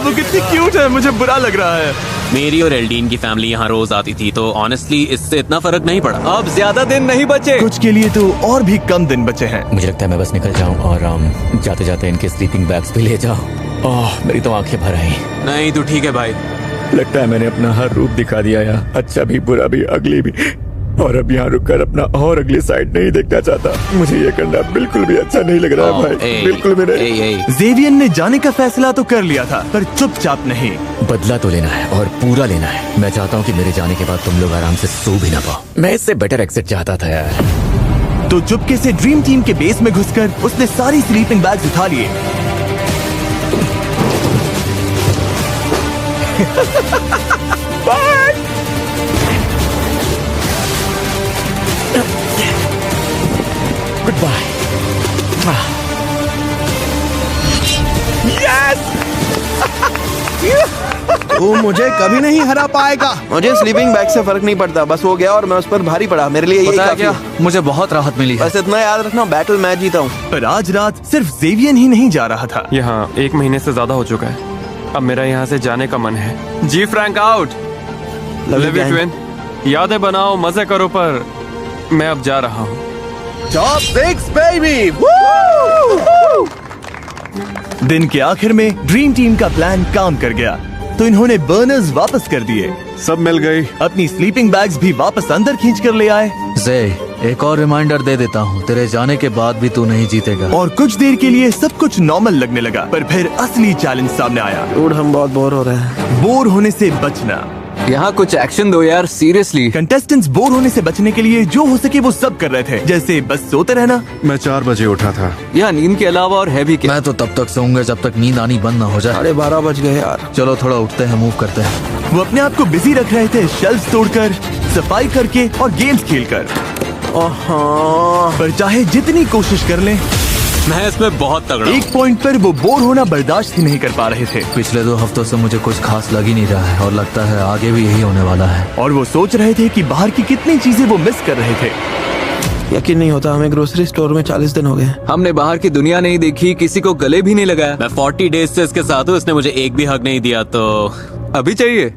वो कितनी क्यूट है, मुझे बुरा लग रहा है। मेरी और एल्डीन की फैमिली यहाँ रोज आती थी, तो ऑनेस्टली इससे इतना फर्क नहीं पड़ा। अब ज्यादा दिन नहीं बचे। कुछ के लिए तो और भी कम दिन बचे हैं। मुझे लगता है मैं बस निकल जाऊं और जाते जाते इनके स्लीपिंग बैग्स भी ले जाऊं। ओह, मेरी तो आंखें भर आई। नहीं तू ठीक है भाई। लगता है मैंने अपना हर रूप दिखा दिया यार, अच्छा भी, बुरा भी, अगली भी। और अब यहाँ रुककर अपना और अगली साइड नहीं देखना चाहता। मुझे ये करना बिल्कुल भी अच्छा नहीं लग रहा है भाई, बिल्कुल भी नहीं। ज़ेवियर ने जाने का फैसला तो कर लिया था, पर चुपचाप नहीं। बदला तो लेना है और पूरा लेना है। मैं चाहता हूँ कि मेरे जाने के बाद तुम लोग आराम से सो भी ना पाओ। मैं इससे बेटर एग्जिट चाहता था यार। तो चुपके से ड्रीम टीम के बेस में घुसकर उसने सारी स्लीपिंग बैग्स उठा लिए। Goodbye. तू मुझे कभी नहीं हरा पाएगा। मुझे स्लीपिंग बैग से फर्क नहीं पड़ता, बस वो गया और मैं उस पर भारी पड़ा। मेरे लिए यही काफी है। मुझे बहुत राहत मिली है। बस इतना याद रखना, बैटल मैं जीता हूँ। पर आज रात सिर्फ ज़ेवियर ही नहीं जा रहा था। यहाँ 1 महीने से ज्यादा हो चुका है। अब मेरा यहाँ से जाने का मन है। जी frank out. Love you twin. यादें बनाओ, मजे करो, पर मैं अब जा रहा हूँ। Top 6 baby. दिन के आखिर में ड्रीम टीम का प्लान काम कर गया, तो इन्होंने बर्नर्स वापस कर दिए। सब मिल गई। अपनी स्लीपिंग बैग्स भी वापस अंदर खींच कर ले आए। जे, एक और रिमाइंडर दे देता हूँ, तेरे जाने के बाद भी तू नहीं जीतेगा। और कुछ देर के लिए सब कुछ नॉर्मल लगने लगा, पर फिर असली चैलेंज सामने आया। डूड, हम बहुत बोर हो रहे हैं। बोर होने से बचना। यहाँ कुछ एक्शन दो यार, सीरियसली। कंटेस्टेंट्स बोर होने से बचने के लिए जो हो सके वो सब कर रहे थे, जैसे बस सोते रहना। मैं 4 बजे उठा था। यहाँ नींद के अलावा और है भी क्या? मैं तो तब तक सोऊंगा जब तक नींद आनी बंद ना हो जाए। 12:30 बज गए यार। चलो थोड़ा उठते हैं, मूव करते हैं। वो अपने आप को बिजी रख रहे थे, शेल्फ्स तोड़कर, सफाई करके और गेम्स खेलकर। पर चाहे जितनी कोशिश कर लें, मैं इसमें बहुत तगड़ा हूं। एक पॉइंट पर वो बोर होना बर्दाश्त ही नहीं कर पा रहे थे। पिछले 2 हफ्तों से मुझे कुछ खास लग ही नहीं रहा है और लगता है आगे भी यही होने वाला है। और वो सोच रहे थे कि बाहर की कितनी चीजें वो मिस कर रहे थे। यकीन नहीं होता, हमें ग्रोसरी स्टोर में 40 दिन हो गए। हमने बाहर की दुनिया नहीं देखी, किसी को गले भी नहीं लगाया। मैं 40 डेज से इसके साथ हूँ, इसने मुझे एक भी हक नहीं दिया। तो अभी चाहिए?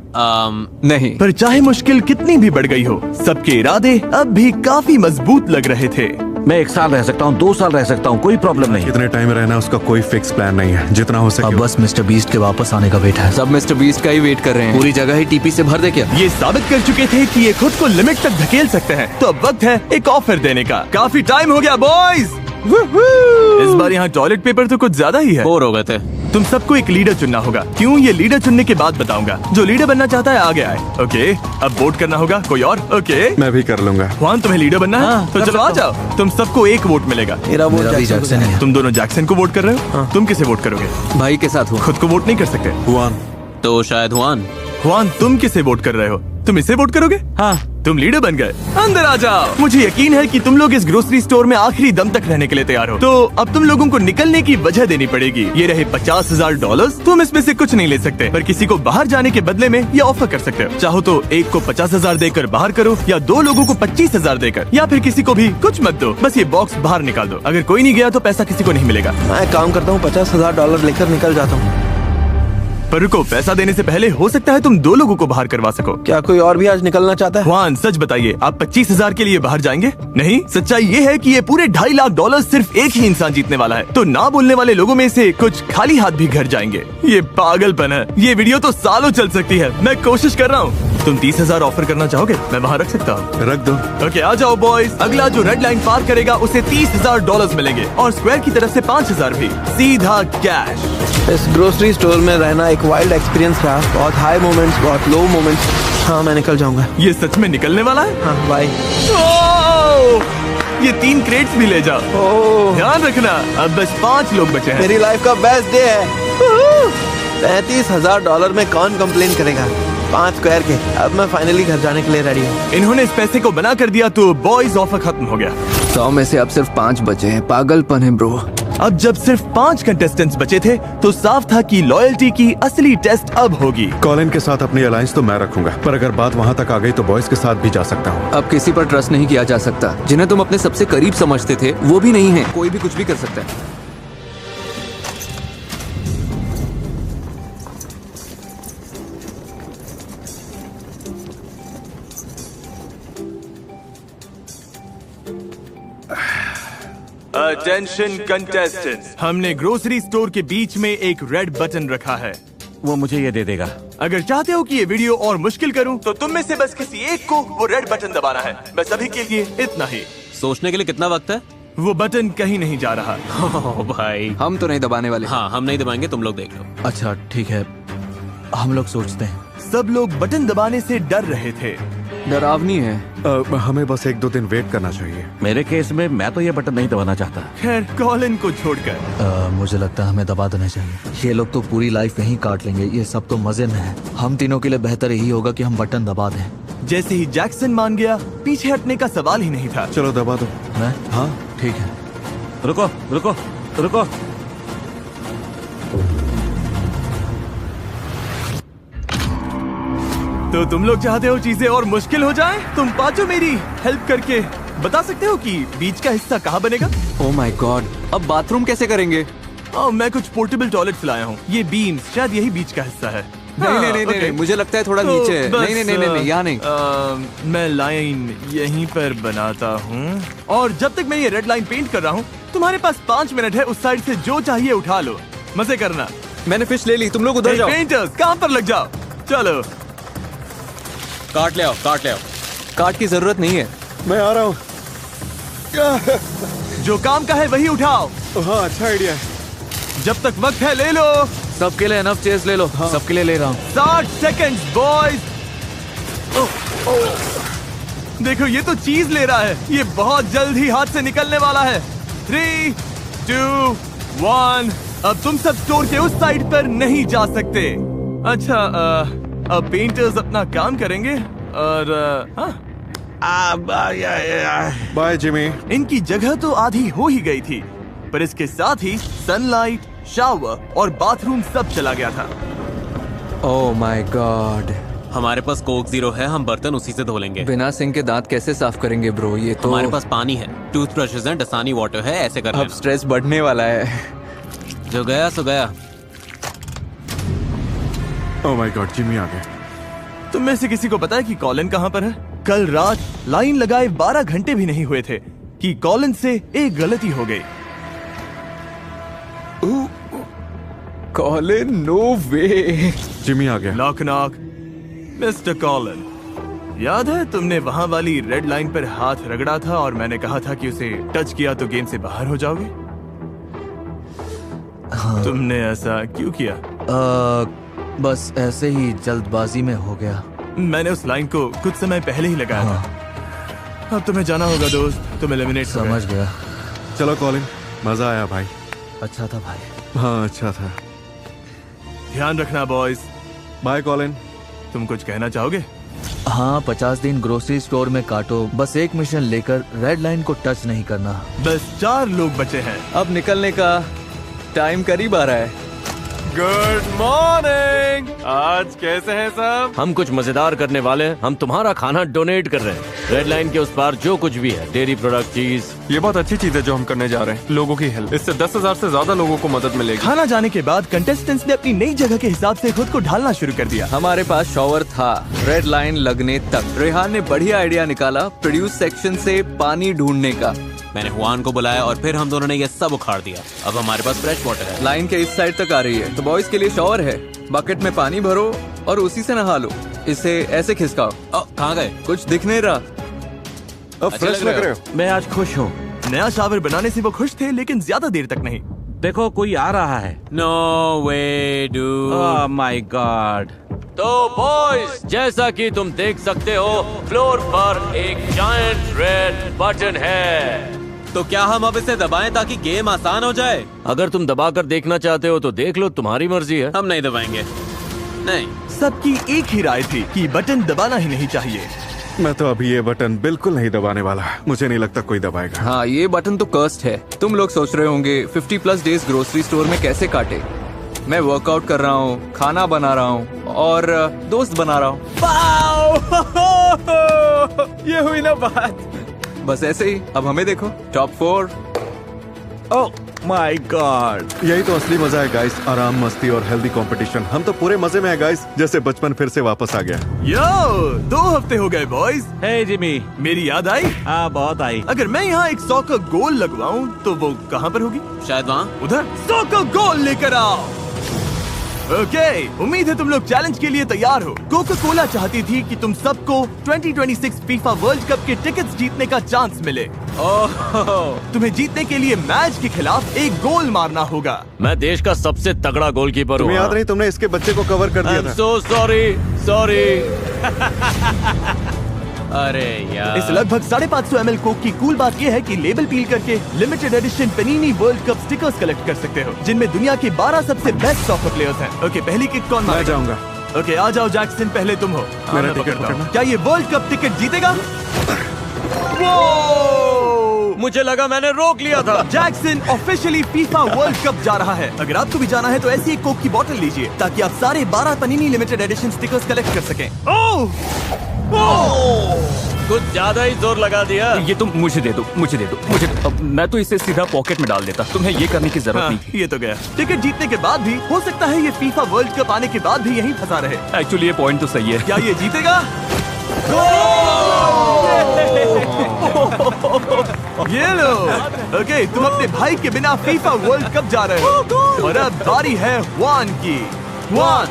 नहीं। पर चाहे मुश्किल कितनी भी बढ़ गई हो, सबके इरादे अब भी काफी मजबूत लग रहे थे। मैं 1 साल रह सकता हूँ, 2 साल रह सकता हूँ, कोई प्रॉब्लम नहीं। कितने टाइम रहना उसका कोई फिक्स प्लान नहीं है, जितना हो सके। अब बस मिस्टर बीस्ट के वापस आने का वेट है। सब मिस्टर बीस्ट का ही वेट कर रहे हैं। पूरी जगह ही टीपी से भर दे क्या? ये साबित कर चुके थे कि ये खुद को लिमिट तक धकेल सकते हैं, तो अब वक्त है एक ऑफर देने का। काफी टाइम हो गया बॉयज। इस बार यहाँ टॉयलेट पेपर तो कुछ ज्यादा ही है। बोर हो गए थे। तुम सबको एक लीडर चुनना होगा। क्यों? ये लीडर चुनने के बाद बताऊंगा। जो लीडर बनना चाहता है आगे आए। ओके, अब वोट करना होगा। कोई और? ओके, मैं भी कर लूंगा। जुआन, तुम्हें लीडर बनना है? तो चलो आ जाओ। तुम सबको एक वोट मिलेगा। मेरा वोट जैक्सन है। तुम दोनों जैक्सन को वोट कर रहे हो। तुम किसे वोट करोगे? भाई के साथ हूँ। खुद को वोट नहीं कर सकते। जुआन। तो शायद जुआन, तुम किसे वोट कर रहे हो? तुम इसे वोट करोगे? हाँ, तुम लीडर बन गए। अंदर आ जाओ। मुझे यकीन है कि तुम लोग इस ग्रोसरी स्टोर में आखिरी दम तक रहने के लिए तैयार हो। तो अब तुम लोगों को निकलने की वजह देनी पड़ेगी। ये रहे $50,000। तुम इसमें से कुछ नहीं ले सकते, पर किसी को बाहर जाने के बदले में ये ऑफर कर सकते हो। चाहो तो एक को 50,000 देकर बाहर करो, या 2 लोगों को 25,000 देकर, या फिर किसी को भी कुछ मत दो, बस ये बॉक्स बाहर निकाल दो। अगर कोई नहीं गया तो पैसा किसी को नहीं मिलेगा। मैं काम करता हूँ, $50,000 लेकर निकल जाता हूँ। पर रुको, पैसा देने से पहले हो सकता है तुम 2 लोगों को बाहर करवा सको। क्या कोई और भी आज निकलना चाहता है? जुआन, सच बताइए, आप 25,000 के लिए बाहर जाएंगे? नहीं, सच्चाई ये है कि ये पूरे $2.5 लाख सिर्फ एक ही इंसान जीतने वाला है। तो ना बोलने वाले लोगों में से कुछ खाली हाथ भी घर जाएंगे। ये पागलपन है। ये वीडियो तो सालों चल सकती है। मैं कोशिश कर रहा हूँ। तुम 30,000 ऑफर करना चाहोगे? मैं वहाँ रख सकता हूँ। रख दो। ओके, आ जाओ बॉयज। अगला जो रेड लाइन पार करेगा उसे $30,000 मिलेंगे, और स्क्वायर की तरफ से 5,000 भी, सीधा कैश। इस ग्रोसरी स्टोर में रहना एक वाइल्ड एक्सपीरियंस रहा। बहुत हाई मोमेंट्स, बहुत लो मोमेंट्स। हाँ, मैं निकल जाऊंगा। ये सच में निकलने वाला है? हाँ, बाय। ये 3 क्रेट्स भी ले जाओ। ध्यान रखना, अब बस 5 लोग बचे हैं। मेरी लाइफ का बेस्ट डे है। $35,000 में कौन कंप्लेन करेगा? 5 स्क्वायर के। अब मैं फाइनली घर जाने के लिए रेडी हूँ। इन्होंने इस पैसे को बना कर दिया तो बॉयज ऑफर खत्म हो गया। 100 में से अब सिर्फ 5 बचे हैं। पागलपन है ब्रो। अब जब सिर्फ 5 कंटेस्टेंट्स बचे थे तो साफ था कि लॉयल्टी की असली टेस्ट अब होगी। कॉलिन के साथ अपनी अलायंस तो मैं रखूंगा, पर अगर बात वहाँ तक आ गई तो बॉयज के साथ भी जा सकता हूँ। अब किसी पर ट्रस्ट नहीं किया जा सकता। जिन्हें तुम अपने सबसे करीब समझते थे वो भी नहीं है। कोई भी कुछ भी कर सकता है। अटेंशन कंटेस्टेंट्स, हमने ग्रोसरी स्टोर के बीच में एक रेड बटन रखा है। वो मुझे ये दे देगा। अगर चाहते हो कि ये वीडियो और मुश्किल करूं, तो तुम में से बस किसी एक को वो रेड बटन दबाना है। बस अभी के लिए इतना ही। सोचने के लिए कितना वक्त है? वो बटन कहीं नहीं जा रहा। ओ भाई, हम तो नहीं दबाने वाले। हाँ, हम नहीं दबाएंगे, तुम लोग देख लो। अच्छा ठीक है, हम लोग सोचते हैं। सब लोग बटन दबाने से डर रहे थे। डरावनी है। हमें बस 1-2 दिन वेट करना चाहिए। मेरे केस में मैं तो ये बटन नहीं दबाना चाहता। खैर, कॉलिन को छोड़कर मुझे लगता है हमें दबा देना चाहिए। ये लोग तो पूरी लाइफ यहीं काट लेंगे। ये सब तो मजे में है। हम तीनों के लिए बेहतर यही होगा कि हम बटन दबा दें। जैसे ही जैक्सन मान गया, पीछे हटने का सवाल ही नहीं था। चलो दबा दो। मैं? हाँ ठीक है। रुको रुको रुको। तो तुम लोग चाहते हो चीजें और मुश्किल हो जाएं? तुम पांचों मेरी हेल्प करके बता सकते हो कि बीच का हिस्सा कहाँ बनेगा? ओह माय गॉड, अब बाथरूम कैसे करेंगे? मैं कुछ पोर्टेबल टॉयलेट्स लाया हूँ। ये बीम्स शायद यही बीच का हिस्सा है। नहीं, मुझे लगता है थोड़ा तो नीचे है। नहीं, यहाँ नहीं। मैं लाइन यहीं पर बनाता हूँ, और जब तक मैं ये रेड लाइन पेंट कर रहा हूँ, तुम्हारे पास 5 मिनट है। उस साइड से जो चाहिए उठा लो, मजे करना। मैंने फिश ले ली, तुम लोग उधर जाओ। पेंटर्स काम पर लग जाओ। चलो, काट ले आओ, काट ले आओ। काट की जरूरत नहीं है, मैं आ रहा हूँ। जो काम का है वही उठाओ। हाँ, अच्छा आइडिया है। जब तक वक्त है ले लो। सबके लिए एनफ चेयर्स ले लो। हाँ। सबके लिए ले रहा हूँ। 60 सेकंड्स बॉयज। देखो, ये तो चीज ले रहा है। ये बहुत जल्द ही हाथ से निकलने वाला है। 3, 2, 1। अब तुम सब स्टोर के उस साइड पर नहीं जा सकते। अच्छा, अब पेंटर्स अपना काम करेंगे, और बाय जिमी। इनकी जगह तो आधी हो ही गई थी, पर इसके साथ ही सनलाइट, शावर और बाथरूम सब चला गया था। ओह माय गॉड, हमारे पास कोक जीरो है, हम बर्तन उसी से धो लेंगे। बिना सिंक के दांत कैसे साफ करेंगे ब्रो? ये तो हमारे पास पानी है, टूथब्रशेस हैं, डसानी वाटर है, ऐसे कर अब स्ट्रेस बढ़ने वाला है। जो गया सो गया। ओह माय गॉड, जिमी आ गए। तुम में से किसी को पता है कि कॉलिन कहाँ पर है? कल रात लाइन लगाए 12 घंटे भी नहीं हुए थे कि कॉलिन से एक गलती हो गई। कॉलिन, नो वे। जिमी आ गया। Knock knock. मिस्टर कॉलिन, याद है तुमने वहां वाली रेड लाइन पर हाथ रगड़ा था और मैंने कहा था कि उसे टच किया तो गेम से बाहर हो जाओगे? हाँ। तुमने ऐसा क्यों किया? बस ऐसे ही जल्दबाजी में हो गया। मैंने उस लाइन को कुछ समय पहले ही लगाया था। अब तुम्हें जाना होगा दोस्त, तुम एलिमिनेट समझ गया। चलो कॉलिन, मजा आया भाई। अच्छा था भाई। हाँ अच्छा था। ध्यान रखना बॉयज। Bye Colin. तुम कुछ कहना चाहोगे? हाँ, 50 दिन ग्रोसरी स्टोर में काटो, बस एक मिशन लेकर रेड लाइन को टच नहीं करना। बस 4 लोग बचे हैं। अब निकलने का टाइम करीब आ रहा है। Good morning. आज कैसे हैं सब? हम कुछ मजेदार करने वाले हैं। हम तुम्हारा खाना डोनेट कर रहे हैं। रेड लाइन के उस पार जो कुछ भी है, डेयरी प्रोडक्ट, चीज। ये बहुत अच्छी चीज है जो हम करने जा रहे हैं, लोगों की हेल्प। इससे 10,000 से ज्यादा लोगों को मदद मिलेगी। खाना जाने के बाद कंटेस्टेंट्स ने अपनी नई जगह के हिसाब से खुद को ढालना शुरू कर दिया। हमारे पास शॉवर था रेड लाइन लगने तक। रेहान ने बढ़िया आइडिया निकाला प्रोड्यूस सेक्शन से पानी ढूंढने का। मैंने हुआन को बुलाया और फिर हम दोनों ने ये सब उखाड़ दिया। अब हमारे पास फ्रेश वाटर है। लाइन के इस साइड तक आ रही है, तो बॉयज के लिए शॉवर है। बकेट में पानी भरो और उसी से नहा लो। इसे ऐसे खिसकाओ। कहाँ गए? कुछ दिख नहीं रहा। अब फ्रेश लग रहे हो। मैं आज खुश हूँ। नया शावर बनाने से वो खुश थे, लेकिन ज्यादा देर तक नहीं। देखो कोई आ रहा है। No way dude. Oh my god. तो बॉयज, जैसा कि तुम देख सकते हो, फ्लोर पर एक जायंट रेड बटन है। तो क्या हम अब इसे दबाएं ताकि गेम आसान हो जाए? अगर तुम दबाकर देखना चाहते हो तो देख लो, तुम्हारी मर्जी है। हम नहीं दबाएंगे। नहीं। सबकी एक ही राय थी कि बटन दबाना ही नहीं चाहिए। मैं तो अभी ये बटन बिल्कुल नहीं दबाने वाला। मुझे नहीं लगता कोई दबाएगा। हाँ, ये बटन तो कर्स्ड है। तुम लोग सोच रहे होंगे 50+ डेज ग्रोसरी स्टोर में कैसे काटे। मैं वर्कआउट कर रहा हूँ, खाना बना रहा हूँ और दोस्त बना रहा हूँ। ये हुई ना बात। बस ऐसे ही। अब हमें देखो, टॉप 4। ओह माय गॉड, यही तो असली मजा है गाइस। आराम, मस्ती और हेल्दी कंपटीशन। हम तो पूरे मजे में है गाइस, जैसे बचपन फिर से वापस आ गया। यो 2 हफ्ते हो गए बॉयज। हे जिमी, मेरी याद आई? हाँ बहुत आई। अगर मैं यहाँ एक 100 का गोल लगवाऊं तो वो कहाँ पर होगी? शायद वहाँ। उधर। 100 का गोल लेकर आओ। ओके, उम्मीद है तुम लोग चैलेंज के लिए तैयार हो। कोका कोला चाहती थी कि तुम सबको 2026 फीफा वर्ल्ड कप के टिकट्स जीतने का चांस मिले। तुम्हें जीतने के लिए मैच के खिलाफ एक गोल मारना होगा। मैं देश का सबसे तगड़ा गोलकीपर हूँ। तुम्हें याद नहीं, तुमने इसके बच्चे को कवर कर दिया था। So sorry. अरे यार। इस लगभग 550 ml कोक की कूल बात यह है कि लेबल पील करके limited edition Panini world cup stickers collect कर सकते हो, जिनमें दुनिया के 12 सबसे बेस्ट सॉकर प्लेयर्स हैं। ओके, पहली किक कौन मारेगा? मैं जाऊंगा। ओके, आ जाओ जैक्सन, पहले तुम हो। मेरा टिकट पकड़ना। क्या ये वर्ल्ड कप टिकट जीतेगा? मुझे लगा मैंने रोक लिया था। Jackson officially FIFA world cup जा रहा है। अगर आपको भी जाना है तो ऐसी एक कोक की बोतल लीजिए ताकि आप सारे 12 पनीनी लिमिटेड एडिशन स्टिकर्स कलेक्ट कर सकें। कुछ ज्यादा ही जोर लगा दिया। ये तुम मुझे दे दो, मुझे दे दो, मुझे। अब मैं तो इसे सीधा पॉकेट में डाल देता। तुम्हें ये करने की जरूरत नहीं थी। ये तो गया। टिकट जीतने के बाद भी हो सकता है ये फीफा वर्ल्ड कप आने के बाद भी यहीं फंसा रहे। एक्चुअली ये पॉइंट तो सही है। क्या ये जीतेगा? ये लो। ओके, तुम अपने भाई के बिना फीफा वर्ल्ड कप जा रहे हो और अब बारी है हुआन की। हुआन।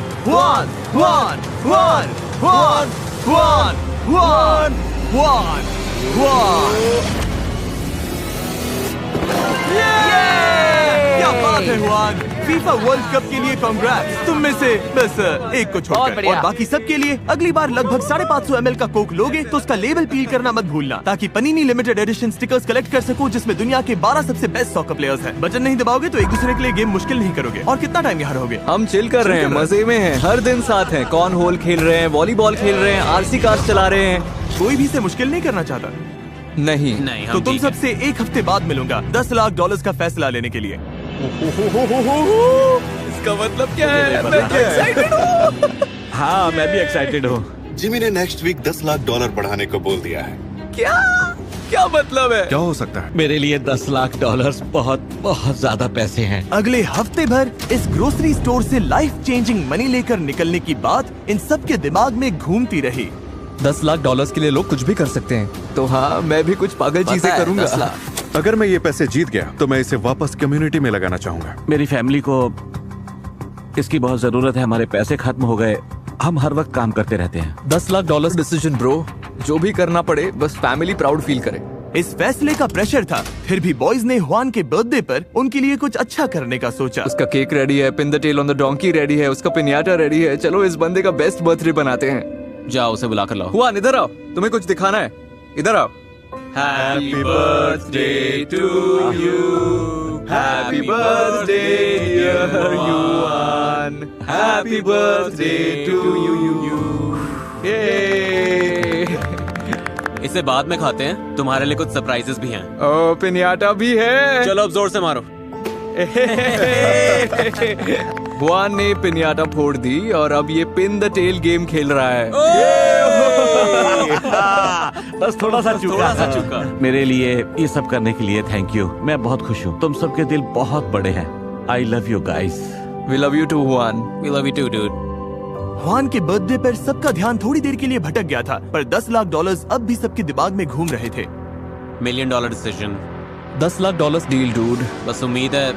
क्या बात है हुआन, फीफा वर्ल्ड कप के लिए कांग्रेट्स। तुम में से बस एक को छोड़कर और बाकी सब के लिए अगली बार लगभग 550 ml का कोक लोगे तो उसका लेबल पील करना मत भूलना ताकि पनीनी लिमिटेड एडिशन स्टिकर्स कलेक्ट कर सको जिसमें दुनिया के 12 सबसे बेस्ट सॉकर प्लेयर्स हैं। बटन नहीं दबाओगे तो एक दूसरे के लिए गेम मुश्किल नहीं करोगे। और कितना टाइम यहाँ रहोगे? हम चिल कर रहे हैं, मजे में हैं, हर दिन साथ हैं। कॉर्न होल खेल रहे हैं, वॉलीबॉल खेल रहे हैं, आरसी कार्स चला रहे हैं। कोई भी से मुश्किल नहीं करना चाहता। नहीं, तो तुम सबसे एक हफ्ते बाद मिलूंगा $10 लाख का फैसला लेने के लिए। इसका मतलब क्या है? मैं excited हूँ। हाँ मैं भी एक्साइटेड हूँ। जिमी ने नेक्स्ट वीक $10 लाख बढ़ाने को बोल दिया है। क्या मतलब है? क्या हो सकता है? मेरे लिए $10 लाख बहुत बहुत ज्यादा पैसे हैं। अगले हफ्ते भर इस ग्रोसरी स्टोर से लाइफ चेंजिंग मनी लेकर निकलने की बात इन सब के दिमाग में घूमती रही। $10 लाख के लिए लोग कुछ भी कर सकते हैं, तो हाँ मैं भी कुछ पागल चीजें करूंगा। अगर मैं ये पैसे जीत गया तो मैं इसे वापस कम्युनिटी में लगाना चाहूंगा। मेरी फैमिली को इसकी बहुत जरूरत है। हमारे पैसे खत्म हो गए, हम हर वक्त काम करते रहते हैं। $10 लाख डिसीजन ब्रो, जो भी करना पड़े बस फैमिली प्राउड फील करे। इस फैसले का प्रेशर था, फिर भी बॉयज ने हुआन के बर्थडे पर उनके लिए कुछ अच्छा करने का सोचा। उसका केक रेडी है, pin the tail on the donkey ready है, उसका पिनियाटा रेडी है। चलो इस बंदे का बेस्ट बर्थडे बनाते हैं। जाओ उसे बुला कर लाओ। हुआन इधर आओ, तुम्हें कुछ दिखाना है, इधर आओ। Happy birthday to you. Happy birthday dear Huan. Happy birthday to you. इसे बाद में खाते हैं, तुम्हारे लिए कुछ सरप्राइजेस भी हैं। ओ पिनियाटा भी है। चलो अब जोर से मारो। हुआन ने पिनियाटा फोड़ दी और अब ये पिन द टेल गेम खेल रहा है। बस थोड़ा सा चूका। मेरे लिए ये सब करने के लिए थैंक यू। मैं बहुत खुश हूँ। तुम सबके दिल बहुत बड़े हैं। I love you guys. We love you too Juan. We love you too dude. Juan के बर्थडे पर सबका ध्यान थोड़ी देर के लिए भटक गया था, पर $10 लाख अब भी सबके दिमाग में घूम रहे थे। $1 million decision. $10 lakh deal dude. बस उम्मीद है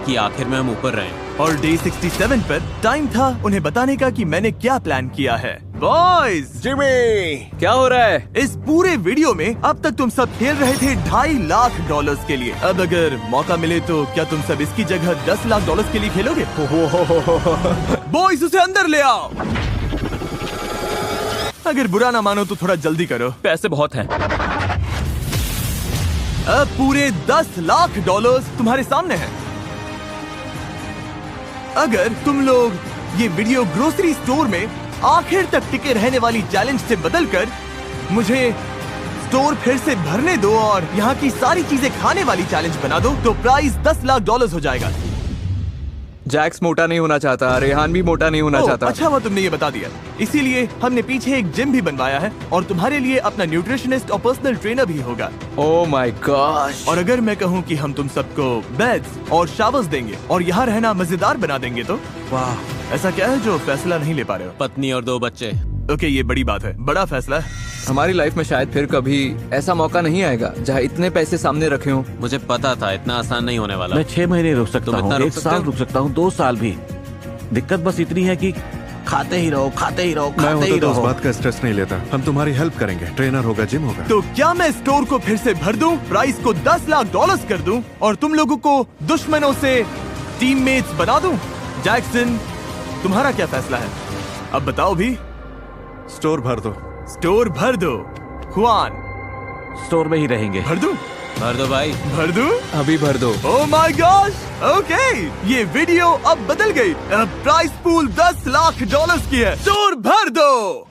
कि आखिर में हम ऊपर रहें। और डे 67 पर टाइम था उन्हें बताने का कि मैंने क्या प्लान किया है। बॉयज, जिमी क्या हो रहा है? इस पूरे वीडियो में अब तक तुम सब खेल रहे थे $2.5 लाख के लिए। अब अगर मौका मिले तो क्या तुम सब इसकी जगह $10 लाख के लिए खेलोगे? बॉयज उसे अंदर ले आओ। अगर बुरा ना मानो तो थोड़ा जल्दी करो, पैसे बहुत हैं। अब पूरे $10 लाख तुम्हारे सामने हैं। अगर तुम लोग ये वीडियो ग्रोसरी स्टोर में आखिर तक टिके रहने वाली चैलेंज से बदलकर मुझे स्टोर फिर से भरने दो और यहाँ की सारी चीजें खाने वाली चैलेंज बना दो, तो प्राइस $10 लाख हो जाएगा। जैक्स मोटा नहीं होना चाहता, रेहान भी मोटा नहीं होना चाहता। अच्छा हुआ तुमने ये बता दिया। इसीलिए हमने पीछे एक जिम भी बनवाया है और तुम्हारे लिए अपना न्यूट्रिशनिस्ट और पर्सनल ट्रेनर भी होगा। Oh my gosh. और अगर मैं कहूँ कि हम तुम सबको बेड्स और शावर्स देंगे और यहाँ रहना मजेदार बना देंगे तो वाह, ऐसा क्या है जो फैसला नहीं ले पा रहे हो? पत्नी और 2 बच्चे। ओके, ये बड़ी बात है, बड़ा फैसला है। हमारी लाइफ में शायद फिर कभी ऐसा मौका नहीं आएगा जहाँ इतने पैसे सामने रखे हों। मुझे पता था इतना आसान नहीं होने वाला। मैं 6 महीने रुक सकता हूँ, 1 साल रुक सकता हूँ, 2 साल भी। दिक्कत बस इतनी है कि खाते ही रहो, खाते ही रहो, खाते ही रहो। उस बात का स्ट्रेस नहीं लेता। हम तुम्हारी हेल्प करेंगे, ट्रेनर होगा, जिम होगा। तो क्या मैं स्टोर को फिर से भर दूं, प्राइस को $10 लाख कर दूं और तुम लोगों को दुश्मनों से टीममेट्स बना दूं? जैक्सन, तुम्हारा क्या फैसला है? अब बताओ भी। स्टोर भर दो। स्टोर भर दो। हुआन, स्टोर में ही रहेंगे। भर दूं? भर दो भाई। भर दूं? अभी भर दो। ओह माय गॉड, ओके, ये वीडियो अब बदल गई। अब प्राइस पूल $10 लाख की है। स्टोर भर दो।